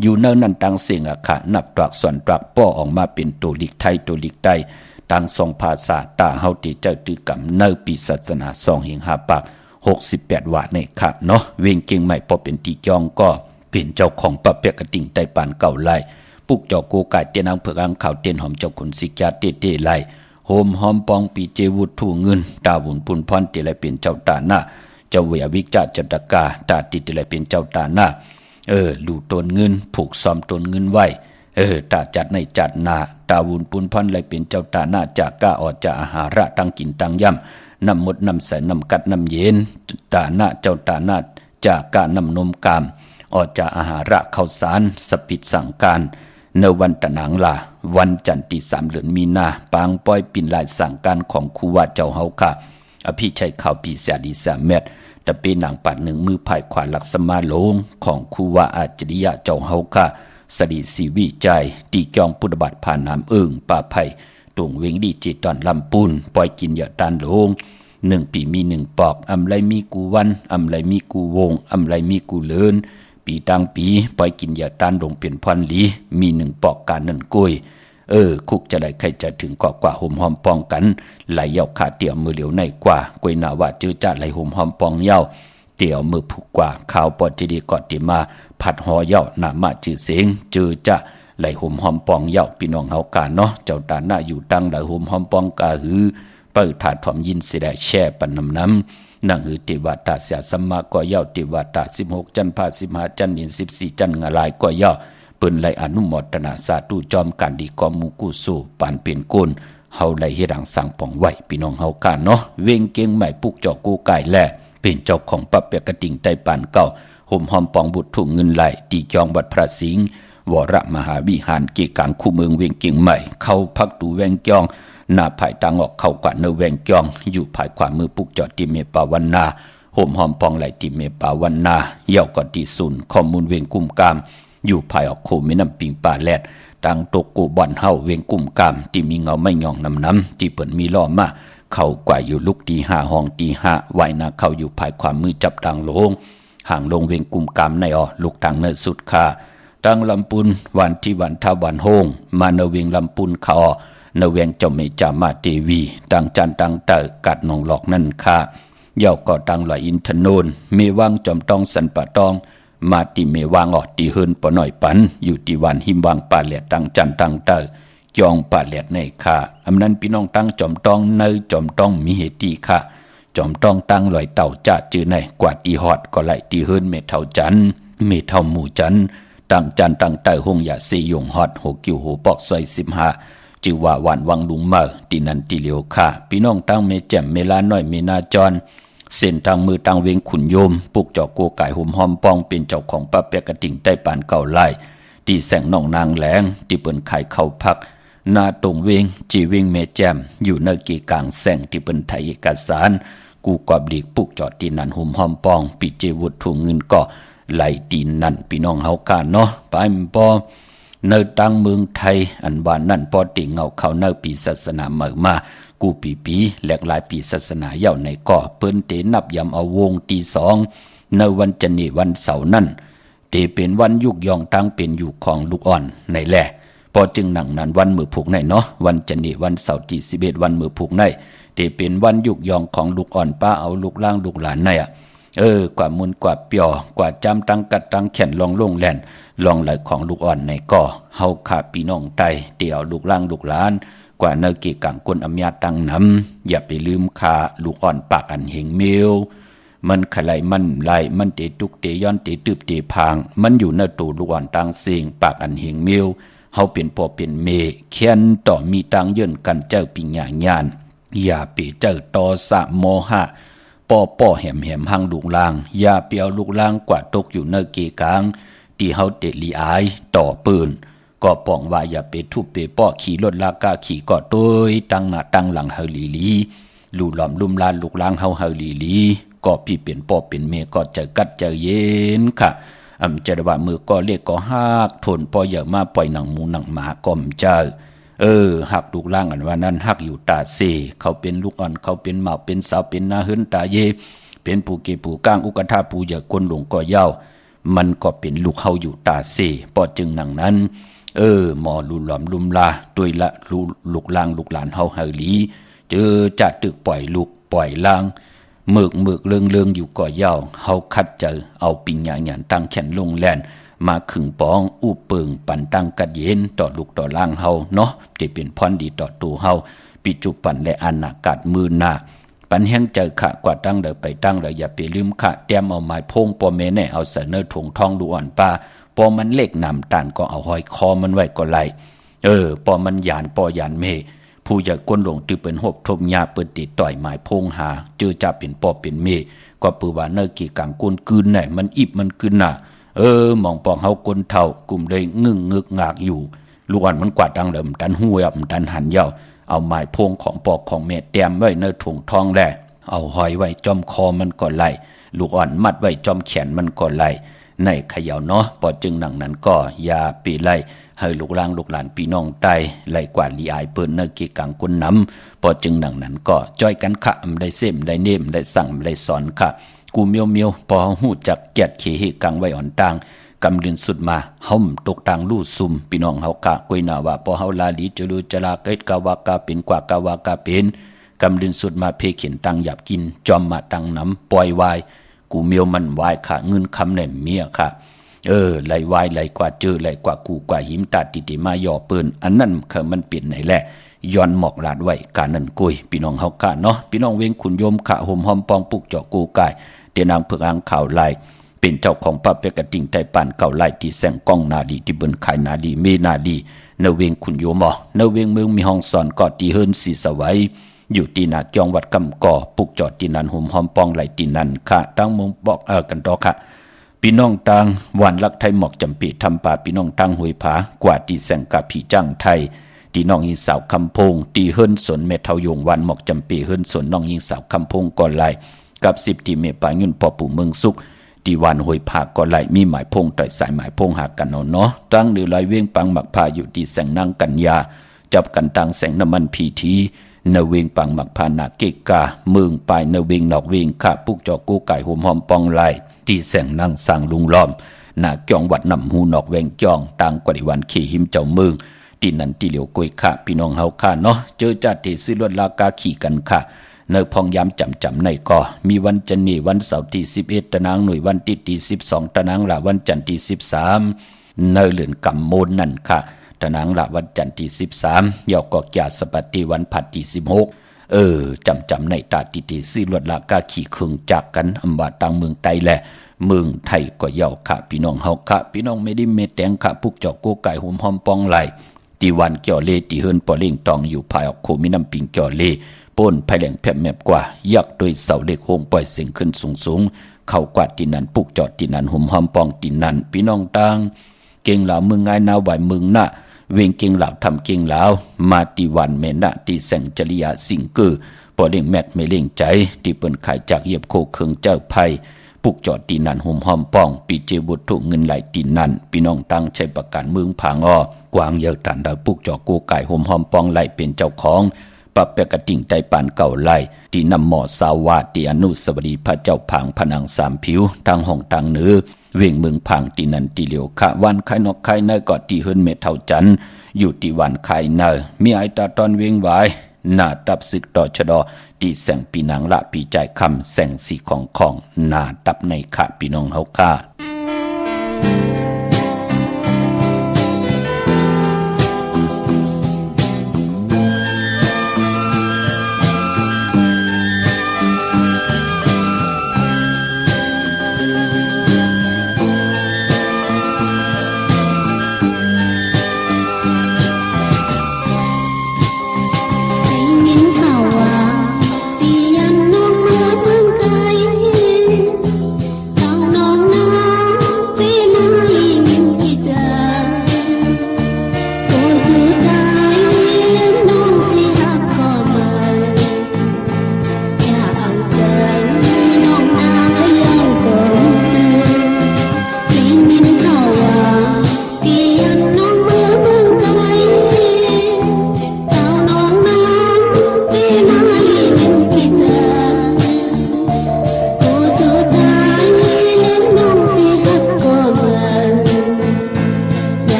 อยู่เนิ่นนั้นตังเสียงอะค่ะนับตรักส่วนตรักป้อออกมาเป็นตัวลิกไทยตัวลิกไตตังทรงภาษาตาเฮาติเจ้าตือกำเนิ่ปีศาสนา2/568ว่าในค่ะเนาะเวงเก่งใหม่พอเป็นตีจองก็เป็นเจ้าของปะเปียกระติ่งไตปานเก่าไล่ปุกจอโกกายเตียนางเผือกอังขาวเตียนหอมเจ้าขุนสิกาเต้ๆไล่โฮมหอมปองปีเจวุฒถูเงินตาบุญปุนพรเตไลเป็นเจ้าตาหน้าเจ้าเวียวิจาจัตกาตาติเตไลเป็นเจ้าตาหน้าลู่ตนเงินผูกซ้อมตนเงินไว้ตาจัดในจัดหน้าตาบุญปุนพรไลเป็นเจ้าตาหน้าจากก้าออกจากอาหาระตั้งกินตั้งย่ำนำมดนำใส่นำกัดนำเย็นตาหน้าเจ้าตาหน้าจากก้านำนมกามออกจากอาหาระข้าวสารสปิดสั่งการในวันตะหนังลาวันจันทร์ที่3 เดือนมีนาปางป้อยปินลายสั่งการของครูว่าเจ้าเฮาค่ะอภิชัยข่าวปีเสียดีสามเม็ดตะเปหนังปัดหนึ่งมือภายขวาลักษมาโลงของครูว่าอาจริยะเจ้าเฮาค่ะสดีสีวิจัยตีกองพุทธบัตรผ่านน้ำป่าไผ่ตวงเวงดีจิตตอนลำปูนปล่อยกินเหยาะตานโลง1 ปีมี1 ปอกอำไรมีกูวันอำไรมีกูวงอำไรมีกูเลินปีตั้งปีปล่อยกินยาต้านลงเปลี่ยนพันหลีมี1 ปอกการนั่นกุยคุกจะได้ใครจะถึงกว่าห่มหอมปองกันไหลเยาขาเตี่ยวมือเหลียวในกว่ากุยนาว่าจื้อจ้าไหลห่มหอมปองเยาเตี่ยวมือผูกกว่าข่าวปอจีดีกอดติมาผัดหอเยาหน้ามาจื้อเสียงจื้อจ้าไหลห่มหอมปองเยาพี่น้องเฮาการเนาะเจ้าตาหน้าอยู่ตั้งไหลห่มหอมปองกาหือเปิดถาดถ่อมยินสิได้แช่ปันน้ำนั่งหือติวาตาเสียสัมมาก็เย้าติวาตา16 จันทร์15 จันทร์นิน14 จันทร์งาลายก็เย้าเปิ้นไลอนุโมทนาสาธุจอมกันดีกอมูกุสู่ปานเปลี่ยนกุลเฮาไลเฮ็ดหังสั่งป่องไว้พี่น้องเฮากันเนาะเวงเก่งใหม่ปุกจอกูไก่แลเป็นเจ้าของปะเปียกระติ่งไตปานเก่าห่มหอมปองบุตรถูกเงินไหลตีจองบัดพระสิงห์วรมหาวิหารเกกังคู่เมืองเวงเก่งใหม่เข้าพักตูแวงจองหน้าภายตังออกเข้ากว่าเนแวงจองอยู่ภายขวามือปุกจอติเมปาวันนาห่มหอมปองไหลติเมปาวันนาเย่าก่อนที่ศูนย์ข้อมูลเวงกุมกามอยู่ภายออกโคแม่น้ำปิงป่าแลดตังตกกูบ่อนเฮาเวงกุมกามที่มีเงาไม่หย่องน้ำที่เปิ่นมีล้อมาเข้ากว่าอยู่ลุกตี5ห้องตี5ไว้นาเข้าอยู่ภายความมือจับตังโลงห่างลงเวงกุมกามในลูกตังเนสุดค่าตังลำปุนวันที่วันทาวันโฮงมาเนเวงลำปุนเขาเนเวงเจ้าเมจามาเทวีตังจันตังเตอกัดนองหลอกนั่นค่ะเย่าก็ตังลอยอินทนนเมวังจอมตองสันปะตองมาติเมวางตีเฮินปอหน่อยปันอยู่ที่วันหิมวางป่าแหลดตังจันตังเตอจองป่าแหลดในค่ะอำนั้นพี่น้องตั้งจอมตองเนจอมตองมีเหตุค่ะจอมตองตั้งลอยเต่าจ่าจือในกว่าตีฮอดก็ไหลตีเฮินเมเท่าจันเมเท่าหมู่จันตังจันตังเตอหงอย่าเสยงฮอดหกิ้วหูปอกซอย15จือว่าหวานวังลุงเมอตีนันตีเหลียวค่ะพี่น้องตั้งเมแจ่มเมลาน้อยเมนาจรเส้นทางมือทางเวงขุนโยมปุกจอกโกไก่ห่มหอมปองเป็นเจ้าของปะเปียกระติ่งใต้ปานเก่าไล่ที่แสงน้องนางแหลงที่เปิ้นไข่เข้าพักนาตรงเวงจีเวงเมแจ่มอยู่ในกีกลางแสงที่เปิ้นไทยเอกสารกูกอบหลีกปุกจอดตีนันห่มหอมปองปิเจวุฒถูเงินก็ไหลตีนั่นพี่น้องเฮากันเนาะไปปอเนื้อตั้งเมืองไทยอันบ้านนั่นพอติ่งเงาเขาเนื้อปีศาสนาเมื่อมากูปีแหลกหลายปีศาสนาเย่าในก่อเปิ้นเตนับยำเอาวงตี2ในวันจันทร์วันเสาร์นั่นเตเป็นวันยุกยองตั้งเป็นอยู่ของลูกอ่อนในแหละพอจึงหนังนั้นวันมือผูกในเนาะวันจันทร์วันเสาร์ที่11วันมือผูกในเตเป็นวันยุกยองของลูกอ่อนป้าเอาลูกล่างลูกหลานใน กว่ามุนกว่าเปียวกว่าจำตั้งกัดตั้งแขนลองลงแล่นลองไหลของลูกอ่อนในก่อเฮาขาพี่น้องไตเดี่ยวลูกล่างลูกหลานกว่าเนกีกังกลอำยาตั้งนำอย่าไปลืมขาลูกอ่อนปากอันเหงเมียวมันขลายมันไหลมันเตตุกเตย้อนเตตืบเตพางมันอยู่ในตูลูกอ่อนตั้งเสียงปากอันเหงเมียวเฮาเป็นพ่อเป็นเมเขียนต่อมีตังเยินกันเจ้าปิญญาญาณอย่าไปเจ้าต่อสะโมหะป้อแหมหังลูกลางอย่าเปียวลูกลางกว่าตกอยู่ในเกกลางที่เฮาเตลีอายต่อปืนก็ป้องว่าอย่าไปทุบไปป้อขี่รถลากาขี่ก็โดยตั้งหน้าตั้งหลังเฮาลีลู่หลอมลุ่มลานลูกลางเฮาลีก็พี่เป็นป้อเป็นเมก็เจอกัดเจอเย็นค่ะจะได้ว่ามือก็เรียกก็ฮักทนป้ออย่ามาปล่อยหนังหมูหนังหมาก็มเจอหักลูกล่างอันว่านั้นหักอยู่ตาเซเขาเป็นลูกอ่อนเขาเป็นหมาเป็นสาวเป็นนาเฮินตาเยเป็นปูเกปูก้างอุกทาปูเหยกคนหลงก็เย้ามันก็เป็นลูกเฮาอยู่ตาเซปอจึงหนังนั้นหมอลุหลอมลุมลาตัวละลูกล่างลูกหลานเฮาเฮลีเจอจะตึกปล่อยลูกปล่อยล่างเมือกเลืองอยู่ก็เย้าเฮาคัดเจอเอาปิญญาญาณตั้งแขนลงแลนมาขึงปองอู้เปิงปันตั้งกัดเย็นต่อลูกต่อล่างเฮาเนาะที่เป็นพรดีต่อตัวเฮาปิจุปันและอานากาศมือหน้าปันแห้งเจอขะกว่าตั้งเดไปตั้งเดอย่าไปลืมขะเตรียมเอาไม้พงปอเมแน่เอาเสนอถุงทองดูอ่อนป้าปอมันเล็กนำตานก็เอาห้อยคอมันไว้ก็ไหลปอมันหยานปอหยานเมผู้อย่าก้นหลงตือเป็นหบทมยาเปิดติดต่อยไม้พงหาเจอจะเป็นปอเป็นเมก็ปือว่าเนกี่กังกุนคืนไหนมันอิบมันคืนน่ะมองปองเฮาคนเท่ากลุ่มได้งึ่งงึกงากอยู่ลูกอ่อนมันกวาดดังเดิมตันหัวตันหันเย้าเอาไม้พงของปอกของเม็ดเตรียมไว้ในถุงทองแล่เอาหอยไว้จอมคอมันก็ไหลลูกอ่อนมัดไว้จอมแขนมันก็ไหลในเขย่าเนาะปอจึงหนังนั้นก็อย่าปีไล่ให้ลูกล่างลูกหลานพี่น้องไตไหลกว่าลีอายเปิ้นเนกิกังกุนน้ำปอจึงหนังนั้นก็จ้อยกันขะได้เสมได้เนมได้สั่งได้สอนค่ะกูเมียวพอหูจักเกียดขี้หิกังไว้อ่อนต่างกำดินสุดมาห่มตกต่างลู่ซุ่มพี่น้องเฮากะกุยนาว่าพอเฮาลาลีจลูจลาเกิดกาวากาเป็นกว่ากาวากาเป็นกำดินสุดมาเพเข็นตังหยับกินจอมมาตังน้ำปล่อยวายกูเมียวมันวายค่ะเงินคำแหนมเมียค่ะไหลวายไหลกว่าเจอไหลกว่ากูกว่าหิมตาติมาย่อปืนอันนั้นคือมันเปลี่ยนไหนแหละย้อนหมอกลาดไว้การนั่นกุยพี่น้องเฮากะเนาะพี่น้องเวงขุนโยมขะห่มหอมปองปุกเจาะกูกายเดนางเผือกอ่างข่าวไล่เป็นเจ้าของพระเปกติงไตปานเก่าไล่ที่แสงกล้องนาดีที่บนขายนาดีเมนาดีเนเวงขุนโยมเนเวงเมืองมีห้องสอนกอดตีเฮิรนสีสวัยอยู่ตีนาเกียงวัดกำก่อปุกจอดตีนันห่มหอมปองไหลตีนันค่ะตั้งมงบอกกันต่อค่ะพี่น้องตังวันลักไทยหมอกจำปีทำป่าพี่น้องตังหวยผากว่าตีแสงกับผีจ้างไทยตีน้องยิงสาวคำพงตีเฮิรนสนเมทายงวันหมอกจำปีเฮิรนสนน้องยิงสาวคำพงก่อนไหลกับ10ที่เมปายุ่นปอปู่เมืองสุขตีวันหวยผาก็ไหลมีหมายพงต่อยสายหมายพงหากันเนาะตั้งหรือไหลเว้งปังหมักพาอยู่ที่แสงนางกัญญาจับกันตังแสงน้ำมันพีทีเนเวงปังหมักพานาเกกาเมืองปลายเนเวงนอกเวงข้าปุกจอกูไก่ห่มหอมปองไหลที่แสงนางสร้างลุงล้อมนาเกียงวัดนำหูนอกเวงจองตังกว่าดิวันขี่หิมเจ้าเมืองที่นั่นที่เหลียวกุยข้าพี่น้องเฮาข้าเนาะเจอจัดที่ซื้อรถลากาขี่กันค่ะเนพองยามจำในก็มีวันจันทร์วันเสาร์ที่11ตะนางหน่วยวันที่12ตะนางละวันจันทร์ที่13เนเหลือนกำโมนนั่นค่ะตะนางละวันจันทร์ที่13ยอกก็แก่สปฏิวันผัดที่16จำในตาติซื้อรถลากาขี่เครื่องจักกันอำว่าตังเมืองไทยแหละเมืองไทยก็เยาค่ะพี่น้องเฮาค่ะพี่น้องไม่ได้เมแตงค่ะปุกจอกโกไก่ห่มหอมปองไหลที่วันเกี่ยวเลที่เฮิรนปอเล่งตองอยู่ภายออกโคมิน้ำปิงเกี่ยวเลป่นภายแหลงแผบแมบกว่ายักโดยเสาเล็กโฮงปล่อยเสียงขึ้นสูงเข้ากวาดที่นั้นปุกจอดที่นั้นห่มหอมปองที่นั้นพี่น้องตังเก่งเหล่ามึงไงนาไหวมึงนะเวงเก่งเหล่าทำเก่งเหล่ามาที่วันเมนะที่แสงจริยาสิงเกอปอเล่งแมกไม่เล่งใจที่เปิ้นขายจากเหยียบโคเคืองเจ้าไผ่ปุกจอดที่นั้นห่มหอมปองปีเจบุตรถูกเงินไหลที่นั้นพี่น้องตังใช้ประกันเมืองผางกวางเยอะตันดาวปุกจอกูไก่ห่มหอมปองไหลเป็นเจ้าของปรับเปกติ่งใจปานเก่าไหลที่นำหมอสาวาที่อนุสวรีพระเจ้าผางผนังสามผิวทางห้องทางเหนือเวียงเมืองผางที่นันที่เหลียวขะวันไข่นกไข่เนยกอดที่เฮิรนเมเท่าจันอยู่ที่วันไข่เนยมีไอตาตอนเวียงไว้หน้าตับศึกต่อชะดอที่ ตีแสงปีนังละปีใจคำแสงสีของหนาตับในค่ะพี่น้องเฮาค่ะ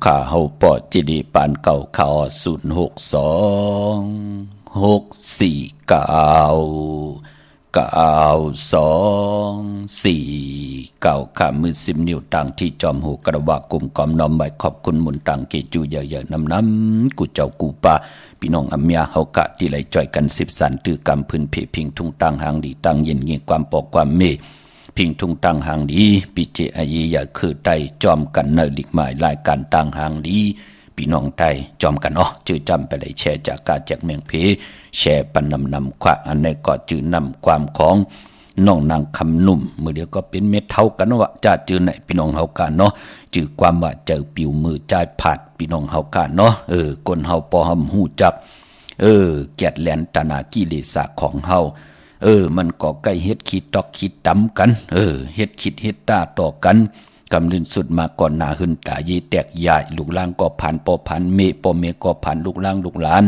ข่าเฮาปอจิดีปานเก่าข่าว062-649-92-4ค่ะมือ10นิ้วต่างที่จอมหูกระว่ากลุ่มกอมน้อมไว้ขอบคุณมุนต่างเกจูเยอะๆน้ำกูเจ้ากูป่าพี่น้องอเมียเฮากะที่ไหลจ่อยกัน10สันตือกำพื้นเพพิงทุ่งตั้งหางดีตั้งเย็นเงียความปอกความเมพิงทุ่งตั้งหางดีปิเจอายีอย่าคือไตจอมกันเนลิกหมายรายการตั้งหางดีพี่น้องไทยจอมกันจื้อจำไปเลยแชร์จากกาจากเมืองเพแชร์ปันนำควะอันในก็จื้อนำความของน้องนางคำนุ่มมือเดียวก็เป็นเม็ดเท่ากันว่าจะจื้อไหนพี่น้องเฮากันจื้อความว่าเจอปิวมือจ่ายผัดพี่น้องเฮากันคนเฮาปอหำหูจับแกดแหลนตนากิเลสของเฮามันก็ใกล้เฮ็ดคิดตอกคิดตำกันเฮ็ดคิดเฮ็ดตาต่อกันกำลินสุดมาก่อนหน้าหึนตาเยแตกยายลูกหลานก็ผ่านปอผ่านเมปอเมก็ผ่านลูกหลานลูกหลาน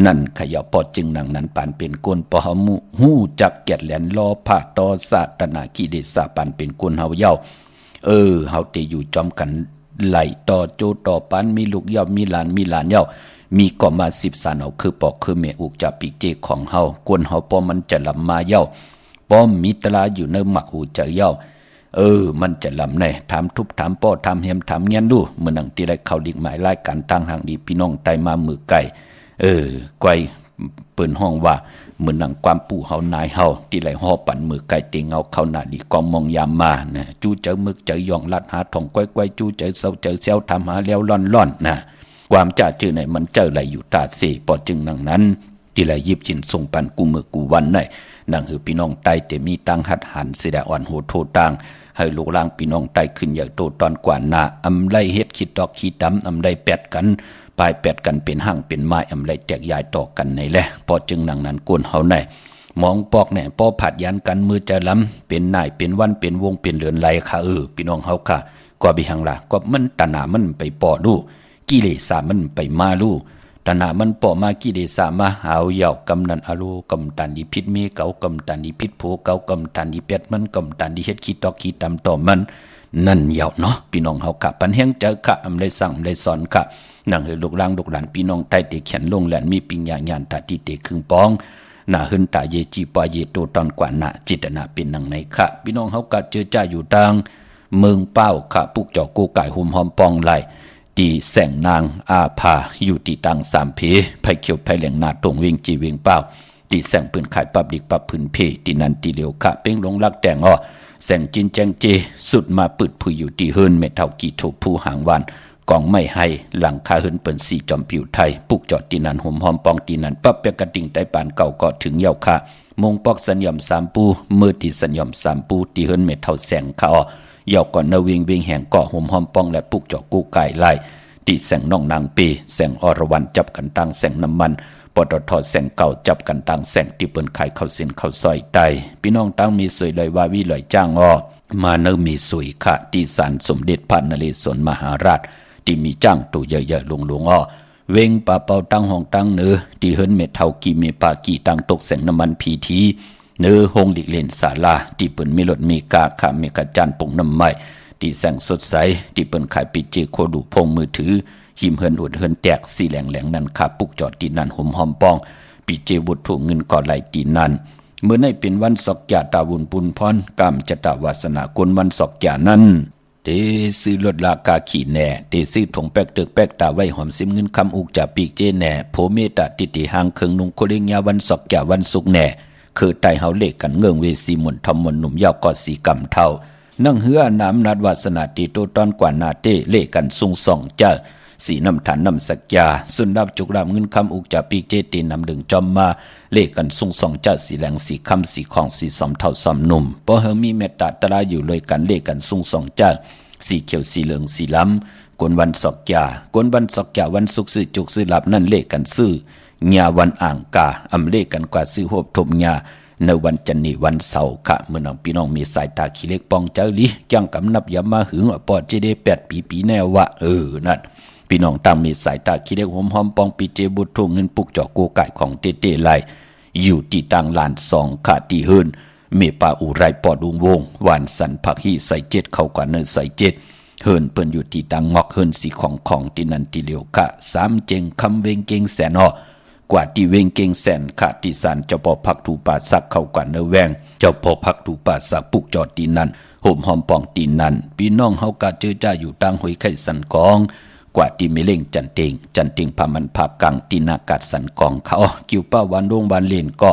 นั่นขยะปอจึงนังนั้นปานเป็นก้นปอหมูหูจักแกดแหลนรอพระต่อศาสนากิเลสปานเป็นก้นเฮาเย้าเฮาเตอยู่จอมกันไหลต่อโจต่อปานมีลูกเย้ามีหลานเย้า มีก็มา10สานเอาคือปอกคือเมอุกจะปีเจของเฮากวนเฮาปอมันจะลำมาเย้าป้อมมีตลาอยู่ในหมักหูเจอเย้ามันจะลำแน่ถามทุบถามป้อถามเฮียมถามเงี้ยนดูเมื่อนังตีไรเขาดิกหมายรายการตั้งห่างดีพี่น้องไตมามือไก่ไกวเปิ่นห้องว่าเหมือนหนังความปู่เฮานายเฮาที่ไหลห่อปั่นมือไก่เตียงเอาเข้าหน้าดีกองมองยามมานะจู้เจอมึกเจอยองลัดหาทองก้อยจู้เจอเซาเจอเซลทำหาแล้วล่อนนะความจ่าจื้อไหนมันเจอไหลอยู่ตาเสปอจึงนังนั้นที่ไหลยิบจินส่งปันกูมือกูวันไหนนังหือพี่น้องไตแต่มีตังหัดหันเสียอ่อนโหโทตังให้ลูกหลานพี่น้องไตขึ้นอย่างโตตอนกว่าหน้าอำไลเฮ็ดคิดดอกขี้ดำอำไลแปดกันปลายแปดกันเป็นหั่งเป็นไม้อำไลแตกยายต่อกันในแหละพอจึงนังนั้นกวนเฮาไหนมองปอกแหน่ปอผัดยันกันมือจะล้ำเป็นนายเป็นวันเป็นวงเป็นเรือนไหลค่ะพี่น้องเฮาค่ะก็บิหังล่ะก็มันตนามันไปปอดูกิเลสมันไปมาลูตนามันปอมากิเลสมาหาวเหยากำนันอโลกำตันดีพิษเมเก่ากำตันดีพิษโผเก่ากำตันดีเป็ดมันกำตันดีเฮ็ดขี้ตอกขี้ตำต่อมันนั่นเหยาเนาะพี่น้องเฮาค่ะปันแห้งเจอค่ะอำได้สั่งได้สอนค่ะนั่งให้ลูกหลานพี่น้องใต้เตเขียนลงแหลนมีปิญญาญาณตาติเตครึ่งปองหน้าหึนตาเยจีปาเยโตตอนกว่าหน้าจิตนาเป็นนังในค่ะพี่น้องเฮาก็เจอจ้าอยู่ทางเมืองเป้าค่ะปุกจอกกูไก่หุมหอมปองไหลตีแสงนางอาภาอยู่ตีตังสามเพไผเขียวไผแหลงนาตรงเวงจีเวงเป้าตีแสงปืนขายปับดิกปับพื้นเพตีนันตีเหลียวค่ะเป้งลงลักแดงอ้อแสงจินแจงเจสุดมาปืดผู้อยู่ตีเฮินเมเท่ากี่ถูกผู้หางวันกองไม่ให้หลังคาเฮินเปิ้นสีจอมผิวไทยปุกจอดตีนันห่มหอมปองตีนันปั๊บเปียกระดิ่งไตปานเก่าก็ถึงเยาค่ะมงปอกสัญญอมสามปูมือตีสัญญอมสามปูตีเฮินเมเท่าแสงค่ะอ้อเยาก่อนนวิงแห่งเกาะห่มหอมปองและปุกจอกกูไก่ไล่ตีแสงน้องนางปีแสงอรวรรณจับกันตั้งแสงน้ำมันปตทแสงเก่าจับกันตั้งแสงที่เปิ้นขายข้าวสินข้าวซอยไตพี่น้องตั้งมีสวยลอยวาวิลอยจ้างอ้อมาเนมีสวยค่ะที่ศาลสมเด็จพระนเรศวรมหาราชที่มีจ้างตู่เยอะๆลงอ้อเวงป่าเป่าตั้งห้องตั้งเนื้อที่เฮิรนเม็ดเท่ากี่เมปากี่ตั้งตกแสงน้ำมันพีทีเนื้อหงหลีกเล่นศาลาที่เปิ้นมีรถมีกาค่ะมีกระจานปงน้ำไม้ที่แสงสดใสที่เปิ้นขายปิเจโคดูพงมือถือหิมเฮินอุดเฮินแตกสีแหลงนั่นค่ะปุกจอดตีนันห่มหอมปองปิเจบุตรถูกเงินก่อไหลตีนันเมื่อในเป็นวันศกยาตาวุนปุนพรกามจตวาสนากลวันศกยานั้นเตซื้อรถลากาขี่แหน่เตซื้อถงแป๊กเตึกแป๊กตาไว้หอมซิมเงินคำอุกจากปีกเจแหน่โผเมตตาติติหางเคิงนุงโคเลียงยาวันศกยาวันสุกแหน่คือไตเฮาเลกกันเงื่องเวสีมนทอมมนหนุ่มยาวกอสีกำเท่านั่งเหือน้ำนัดวาสนาติโตตอนกว่านาเตเลกันซุงส่องเจ้าสีน้ำฐานน้ำสักยาสุนดับจุกรามเงินคำอุกจากปีกเจตีนำดึงจอมมาเลกันซุงส่องเจ้าสีแหลงสีคำสีของสีสอมเท่าสอมหนุ่มพอเฮมีเมตตาตราอยู่เลยกันเลกันซุงส่องเจ้าสีเขียวสีเหลืองสีล้ำกวนวันศกยากวนวันศกยาวันสุกซื้อจุกซื้อหลับนั่นเลกันซื้อญาวันอ่างกาอำเลกันกว่าซื้อโหบทมญาในวันจันนีวันเสาร์ค่ะเมื่อน้องพี่น้องมีสายตาขี้เล็กปองเจ้าลิจังกำนับยามาหึงปอดเจเด8 ปีแน่วะนั่นพี่น้องตั้งมีสายตาขี้เล็กหอมหอมปองปีเจบุตรทุ่งเงินปุกจอกกูไก่ของเต้ไลอยู่ที่ตังลาน2ค่ะที่เฮิรนเมปาอุไรปอดุงวงวันสันผักฮีใส่7เข้ากว่าเนใส่7เฮิรนเปิ้นอยู่ที่ตังงอกเฮิรนสีของที่นันที่เหลียวค่ะ3เจงคำเวงเกงแสนกว่าที่เวงเกงแสนค่ะที่ศาลเจ้าพ่อพักถูป่าสักเข้ากว่าเนแวงเจ้าพ่อพักถูป่าสักปุกจอดตีนันห่มหอมปองตีนันพี่น้องเฮากะเจอจ้าอยู่ตังหอยไข่สันกองกว่าที่มีเล่งจันเต็งพามันพากังตีนากาศสันกองเขากิวป้าวันโรงวันเลนก็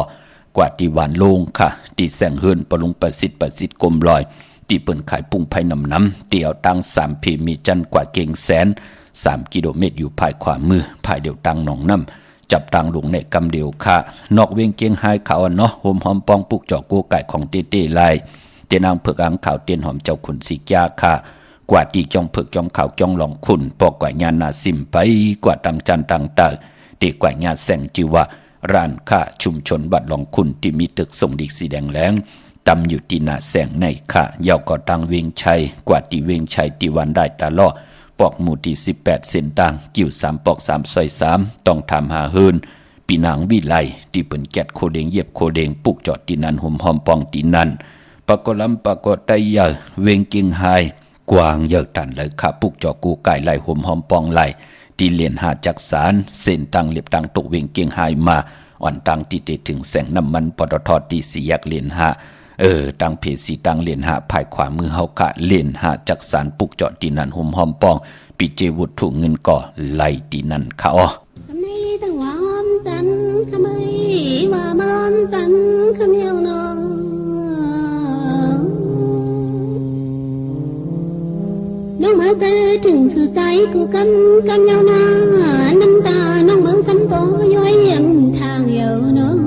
กว่าที่วันโลงค่ะที่แสงเฮินปลุงประสิทธิ์กลมลอยที่เปิ้นขายปุ้งไผ่น้ำเตี่ยวตัง3 เพมีจันกว่าเก่งแสน3 กิโลเมตรอยู่ภายขวามือภายเดียวตังหนองน้ำจับตังลงในกำเดียวค่ะนอกเวียงเกียงไฮเขาเนาะห่มหอมปองปุกจอกกูไก่ของเต้ไลเตนางเผือกอังข่าวเตียนหอมเจ้าขุนสีกยาค่ะกว่าที่จ้องเผือกจ้องข่าวจ้องหลองขุนปอกกว่าญานาซิมไปกว่าตังจันตังเตอตีกว่าญาแสงจิวะร้านค้าชุมชนบัดหลองขุนที่มีตึกส่งดิกสีแดงแหลงตำอยู่ที่หน้าแสงในค่ะยาวก็ตังเวียงชัยกว่าที่เวียงชัยที่วันได้ตาล่อปอกหมู่ที่18เส้นต่างกิ่ว3ปอก3ซอย3ต้องทำหาเฮินปีนางวิไลที่เปิ้นแกดโคเดงเย็บโคเดงปุกจอดที่นั่นห่มหอมปองที่นั่นปากลำปากไตใหญ่เวงกิงไฮกวางเยอะตันเลยค่ะปุกจอกูไก่ไหลห่มหอมปองไหล ตีเลียนหาจักสารเส้นตังเล็บตังตกเวงเกียงหายมาอ่อนตังที่เตถึงแสงน้ำมันปตทตีสี่แยกเลียนหาตังเพสีตังเลียนหาภายขวามือเฮากะเลียนหาจักสารปุกเจาะตีนันหุ่มหอมปองปีเจวุฒถุเงินก่อไล่ตีนันค่ะอ๋อน้องมาเจอถึงสู่ใจกูกันยาวนาน้ำตาน้องเมืองสันปอย้อยเยี่ยมทางเยาวน้อง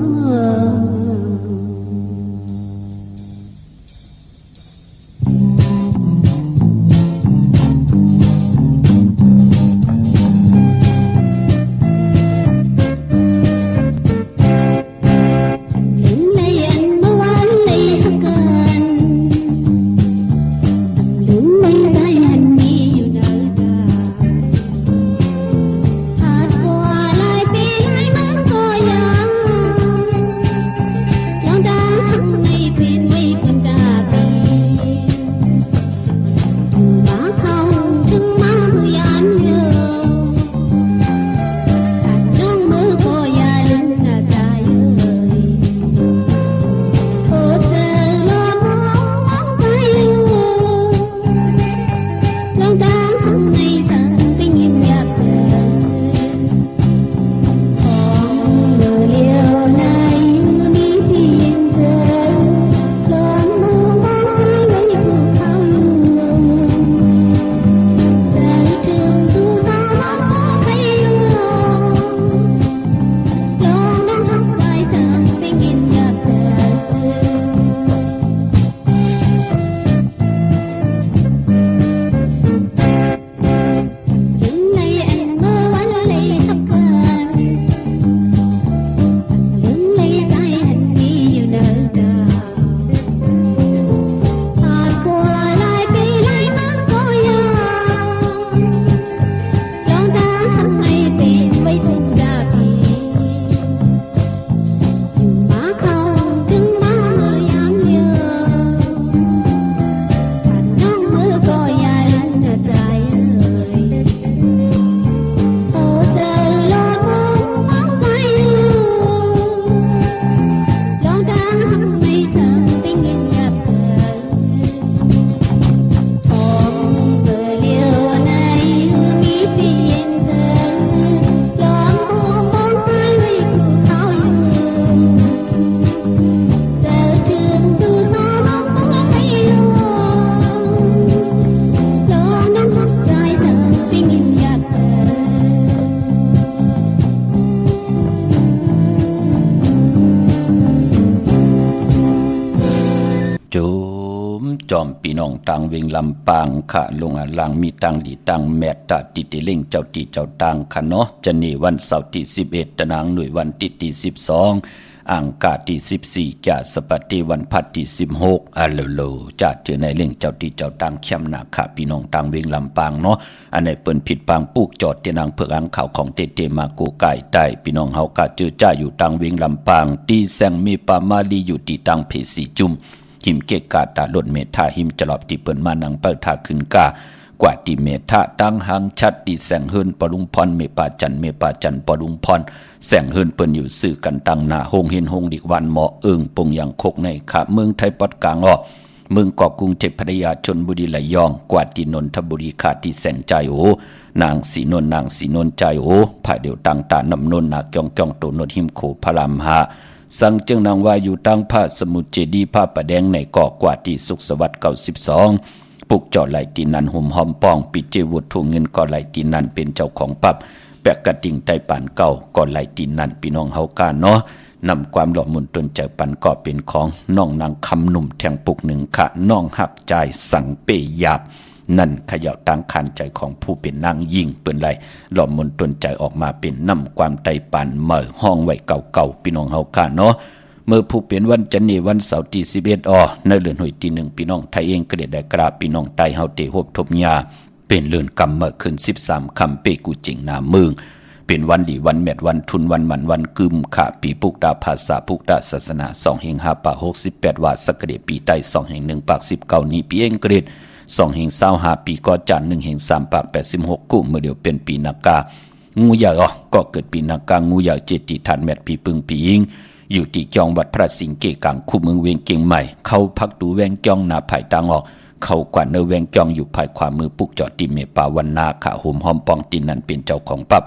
จอมปีน้องตังเวงลำปางขะลงอ่างลังมีตังดีตังแมตตาติติเล่งเจ้าตีเจ้าตังขะเนาะจะนี่วันเสาร์ที่11ตะนางหน่วยวันที่12อังคารที่14จะสปฏิวันพัดที่16อะโลจะเจอในเล่งเจ้าตีเจ้าตังเข้มหนักค่ะพี่น้องตังเวงลำปางเนาะอันไหนเปิ้นผิดปางปูกจอดเตนางเผือกอังข่าวของเตมาโกไก่ใต้พี่น้องเฮากะเจอจ้าอยู่ตังเวงลำปางตีแซงมีปามาลีอยู่ที่ตังเพสีจุมหิมเกกาตาลดเมธาหิมจลอบที่เปิ้นมานังเปิดทาขึ้นกากว่าที่เมธาตั้งหังชัดดีแสงเฮินปรุงพรเมปาจันปรุงพรแสงเฮินเปิ้นอยู่สื่อกันตั้งหน้าโฮงเห็นโฮงดิกวันหมอเอิงปงอย่างคกในขะเมืองไทยปัดกลางออกเมืองเกาะกรุงเทพพัทยาชลบุรีระยองกว่าที่นนทบุรีขาดที่แสงใจโอนางสีนนใจโอผาเดียวตังตานำนนนาจองโตนนหิมโขพระรามหาสังจึงนางว่าอยู่ตั้งพระสมุทรเจดีย์พระประแดงในเกาะกว่าที่สุขสวัสดิ์92ปุกจอดไหลตีนันหุ่มหอมป้องปิเจวุฒถุเงินก่อไหลตีนันเป็นเจ้าของปับแปะกระดิ่งไต้ป่านเก่าก่อไหลตีนันพี่น้องเฮากาเนาะนำความหล่อมุนตนใจปันก่อเป็นของน้องนางคำหนุ่มแทงปุกหนึ่งขะน้องหักใจสังเปยหยาบนั่นขย่าตั้งคันใจของผู้เป็นนางยิ่งเปืนไรหล่อมนตนใจออกมาเป็นนำความไต่ปานเมื่อห้องไว้เก่าพี่น้องเฮากาเนาะเมื่อผู้เป็นวันจันทร์วันเสาร์ที่11ในเดือนหอยที่1พี่น้องไทยเองก็ได้กราบพี่น้องไต้เฮาเตฮบทบยาเป็นเรือนกำเมื่อขึ้น13คำเปกูจิงนาเมืองเป็นวันดีวันแมดวันทุนวันมันวันกึมขะปีปุกดาภาษาปุกดาศาสนา2 5 ปาก 68 ว่าสักเดปีใต้2 1 ปาก 19นี้ปีเองเกรด 2/25ปีก็จัน1/386กู้เมื่อเดียวเป็นปีนากางูใหญ่ก็เกิดปีนากางูใหญ่เจติฐานแมทปีปึงปียิงอยู่ที่จองวัดพระสิงห์เกกังคู่เมืองเวียงเกียงใหม่เข้าพักดูแวงจองนาภายตางออกเข้ากว่าเนแวงจองอยู่ภายขวามือปุกจอดติเมปาวันนาขาโหมหอมปองตินนั้นเป็นเจ้าของปับ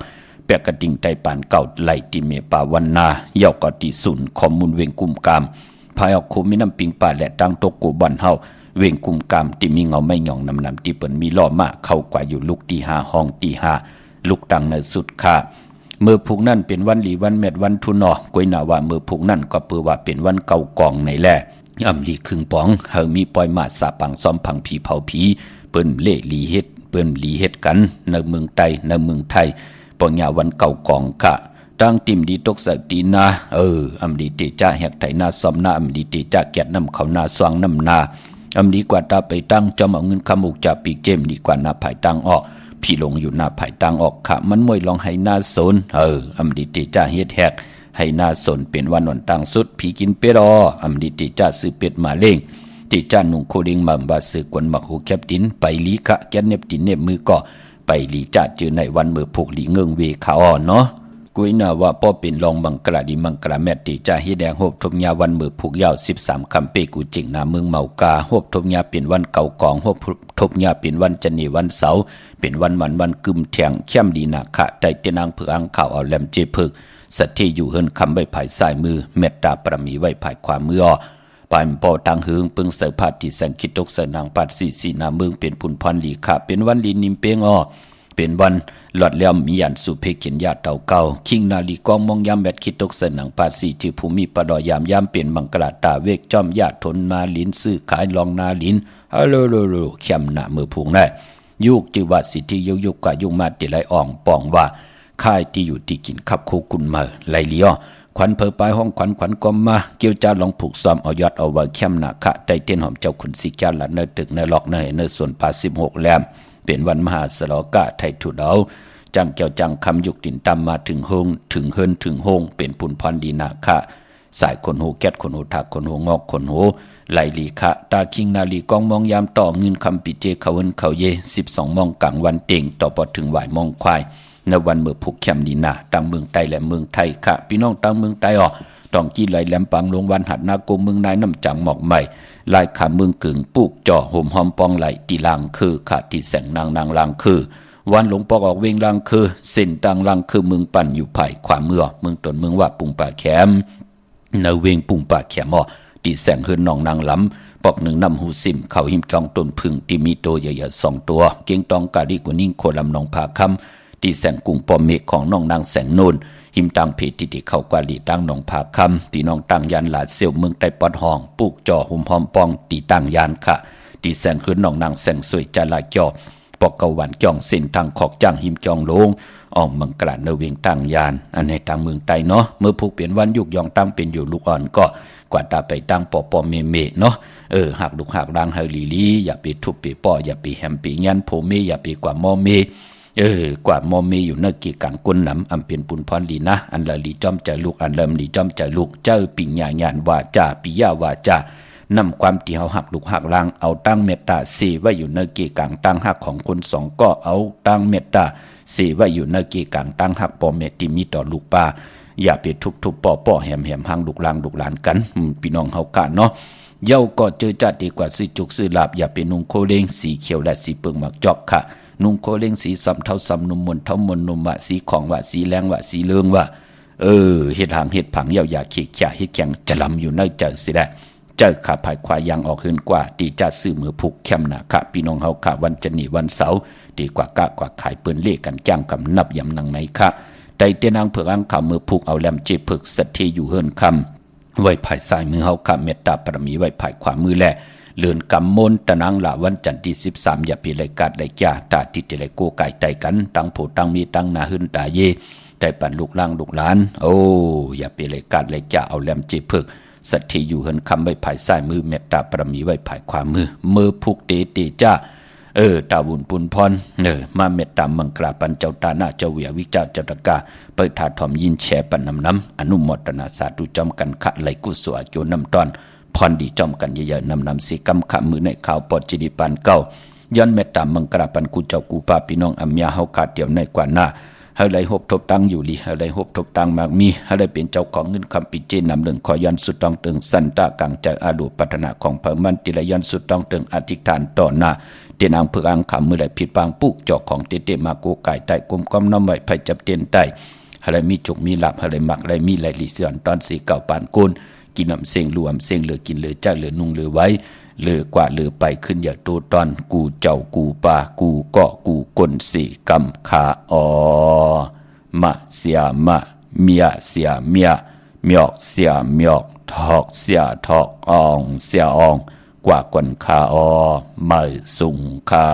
แปกกระดิ่งไตปานเก่าไหลติเมปาวันนาเย่ากอติศูนย์ข้อมูลเวียงกุมกามภายออกโคมีน้ำปิงป่าและตั้งโตโกบันเฮาเวียงกุมกามที่มีเงาไม่หย่องนำที่เปิ้นมีล้อมาเข้ากว่าอยู่ลูกที่5ห้องที่5ลูกดังในสุดค่าเมื่อผูกนั่นเป็นวันหลีวันเม็ดวันทุนกวยหนาว่าเมื่อผูกนั่นก็เปือว่าเป็นวันเก่ากองในแลอำลีครึ่งป๋องเฮามีปล่อยมาสาปังซ้อมพังผีเผาผีเปิ้นเล่ลีเฮ็ดเปิ้นลีเฮ็ดกันในเมืองใต้ในเมืองไทยปองยาวันเก่ากองค่ะตั้งติ่มดีตกสักตีนาอำลีเตจ้าแหกไถนาซ้อมนาอำลีเตจ้าแกะน้ำเขานาสว่างน้ำนาอำลีกว่าตาไปตั้งจอมเอาเงินคำอุกจากปีเจมดีกว่านาภายตั้งออกพี่ลงอยู่หน้าภายตั้งออกค่ะมันมวยลองให้หน้าสนอำลีเตจ้าเฮ็ดแหกให้หน้าสนเป็นวันวันตั้งสุดผีกินเป็ดอำลีเตจ้าซื้อเป็ดมาเล่งเตจ้าหนุ่งโคลิงมัมบาซื้อกวนมักหูแคบดินไปลีกะแกนเน็บดินเน็บมือก็ไปลีจ้าเจอในวันมือผูกลีเงิงเวขาเนาะกุยนาว่าป้อเป็นรองบังกระดีมังกระแมตติจ่าฮิแดงโฮบทมยาวันมือผูกยาว13คำเปกูจิงนาเมืองเมากาโฮบทมยาเป็นวันเก่ากองโฮบทมยาเป็นวันจันนีวันเสาร์เป็นวันมันวันกึมเถียงเข้มดีนาคะใจเตนางเผืองข่าวเอาแหลมเจพึกสัตที่อยู่เฮินคำไว้ภายซ้ายมือเมตตาประมีไว้ภายขวามือปานปอตังหึงปึงเสพาที่แสงคิดตกเสนางปัดสีนาเมืองเป็นพุนพันลีคะเป็นวันลีนิมเปงเป็นวันหลอดเลี้ยมมียันสุเพกินยาเต่าเก่าคิงนาลีกองมองยามแบดคิดตกเสนังปาสีจือภูมิปดอยามเป็นมังกรตาเวกจอมญาติทนนาลินซื้อขายลองนาลินฮัลโหลเข้มหน้ามือพูงได้ยุกจือว่าสิที่ยุกกว่ายุกมาติไหลอ่องปองว่าค่ายที่อยู่ที่กินขับโคกุนมาไหลเลี้ยขวัญเพอปลายห้องขวัญกอมมาเกี่ยวจ้าลองผูกซ้อมเอายอดเอาไว้เข้มหน้าคะใจเต้นหอมเจ้าขุนสิกาละเนตึกเนหลอกเนส่วนปา16แลมเป็นวันมหาสลกะไทยถุดเอาจังเกี่ยวจังคำยุกตินตามมาถึงหงถึงเฮินถึงหงเป็นปุนพรดีนาคะสายคนหูแก๊ดคนหูถักคนหูงอกคนหูไหลลีคะตาคิงนาลีกองมองยามต่อเงินคำปิเจเขาเฮินเขาเย12มองกลางวันเต่งต่อพอถึงหวายมองควายในวันเมื่อผูกแคมดีนาตั้งเมืองไทยและเมืองไทยค่ะพี่น้องตั้งเมืองไทยต้องกี้ไหลแหลมปังลงวันหัดนาโกเมืองนายน้ำจังหมอกใหม่ลายขาเมืองกึ่งปุกจ่อห่มหอมปองไหลตีลางคือขาที่แสงนางลางคือวันหลงปอกออกเวงลางคือเส้นต่างลางคือเมืองปั่นอยู่ภายขวาเมืองตนเมืองว่าปุงป่าแขมในเวงปุงป่าแขมตีแสงเฮินนองนางล้ำปอกหนึ่งนำหูซิมเขาหิมกองต้นพึ่งที่มีตัวใหญ่ๆ2ตัวเก่งตองกาดีกว่านิ่งโคลำนองผาคำตีแสงกุ้งปอมเมฆของน้องนางแสงโนนหิมตังเพจที่เข้ากว่าลีตั้งหนองผาคำตีน้องตั้งยันหลาเซียวเมืองไต้ปอดห้องปุกจ่อหุ่มหอมปองตีตั้งยานค่ะตีแสงขึ้นน้องนางแสงสวยจาลาจ่อปอกเกาหวันจ่องเส้นทางขอกจ้างหิมจ่องลงอ่องเมืองกระเนเวียงตั้งยานอันในทางเมืองไต้เนาะเมื่อผูกเปลี่ยนวันยุกยองตั้งเป็นอยู่ลูกอ่อนก็กว่าตาไปตั้งปอเมเนาะหักลูกหักดังเฮลีอย่าไปทุบไปป้ออย่าไปแฮมไปยันโพเมอย่าไปกว่ามอเมกว่ามอมีอยู่เนกีกังกุนนำอำเปียนปุนพรลีนะอันละลีจอมใจลูกอันเริ่มลีจอมใจลูกเจ้าปิญญาญาณว่าจาปิยาวาจานำความที่เฮาหักลูกหักลางเอาตั้งเมตตาสีไว้อยู่เนกีกังตั้งหักของคน2ก็เอาตั้งเมตตาสีไว้อยู่เนกีกังตั้งหักปอเมติมีต่อลูกป้าอย่าไปทุบป้อแหมหังลูกลางลูกหลานกันพี่น้องเฮากะเนาะเย้าก็เจอจัดดีกว่าซื้อจุกซื้อลาบอย่าไปนุ่งโคเลงสีเขียวและสีเปิงหมักจอกค่ะนุ่งโคเล้งสีสำเท่าสำนุ่มมนเท่ามนนุ่มวะสีของวะสีแรงวะสีเลืองวะเฮ็ดหางเฮ็ดผังยาวอย่าเขียเฮ็ดแข็งจะลำอยู่ในเจอสิได้เจอขาภายควายยางออกขึ้นกว่าตีจะซื้อมือผูกแคมหนาค่ะพี่น้องเฮาค่ะวันจันทร์วันเสาร์ดีกว่ากะกว่าขายเปิ้นเล่กันจ้างกำนับยำนังไหนค่ะใดเตนางเผือกอังขามือผูกเอาแหลมเจผึกสัตที่อยู่เฮินคำไว้ภายซ้ายมือเฮาค่ะเมตตาปรมีไว้ภายขวามือแลเลื่อนกำมนตะนังละวันจันทร์ที่13อย่าปีไรกัดไรจ้าตาติดไรโกไก่ไตกันตั้งโผตั้งมีตั้งนาหึนตาเยใจปั่นลูกล่างลูกหลานอย่าปีไรกัดไรจ้าเอาแหลมจีพึกสัตที่อยู่เฮินคำไว้ภายซ้ายมือเมตตาปรมีไว้ภายขวามือพุกเตจ้าตาบุญปุนพรมาเมตตามังกราปันเจ้าตาหน้าเจ้าเวียวิจาเจ้าตะกาเปิดถาทอมยินแชปันน้ำอนุโมทนาสาธุจอมกันขะไหลกุศลโจน้ำตอน พรดีจอมกันเยอะๆนำสีกำขะมือในข่าวปอดจิริปันเก้าย้อนเมตตามังกราปันกูเจ้ากูป้าพี่น้องอัมยาเฮาขาดเดี่ยวในกว่าหน้าเฮาได้ฮบทบตังอยู่ลีเฮาได้ฮบทบตังมากมีเฮาได้เป็นเจ้าของเงินคำปิเจนนำเรื่องขอย้อนสุดต้องตึงสันตากังใจอาดูพัฒนาของเพิ่มมันติละย้อนสุดต้องตึงอธิษฐานต่อหน้าเตียนอังเพื่ออังคำมือไหลผิดบางปุกจอกของเตมาโกไก่ใต้กลมก้อมน้ำไหวไผ่จับเตียนใต้อะไรมีจุกมีหลับอะไรหมักอะไรมีไหลลิเสียนตอนสีเก่าปานกุนกินน้ำเสียงรวมเสียงเหลือกินเหลือจ้าเหลือนุ่งเหลือไว้เหลือกว่าเหลือไปขึ้นอย่าตัวตอนกูเจ้ากูป่ากูเกาะกูกลสีกำขามะเสียมะเมียเสียเมียเมียกเสียเมียกทอกเสียทอกอองเสียอองกว่ากวนขาไม่สุงคา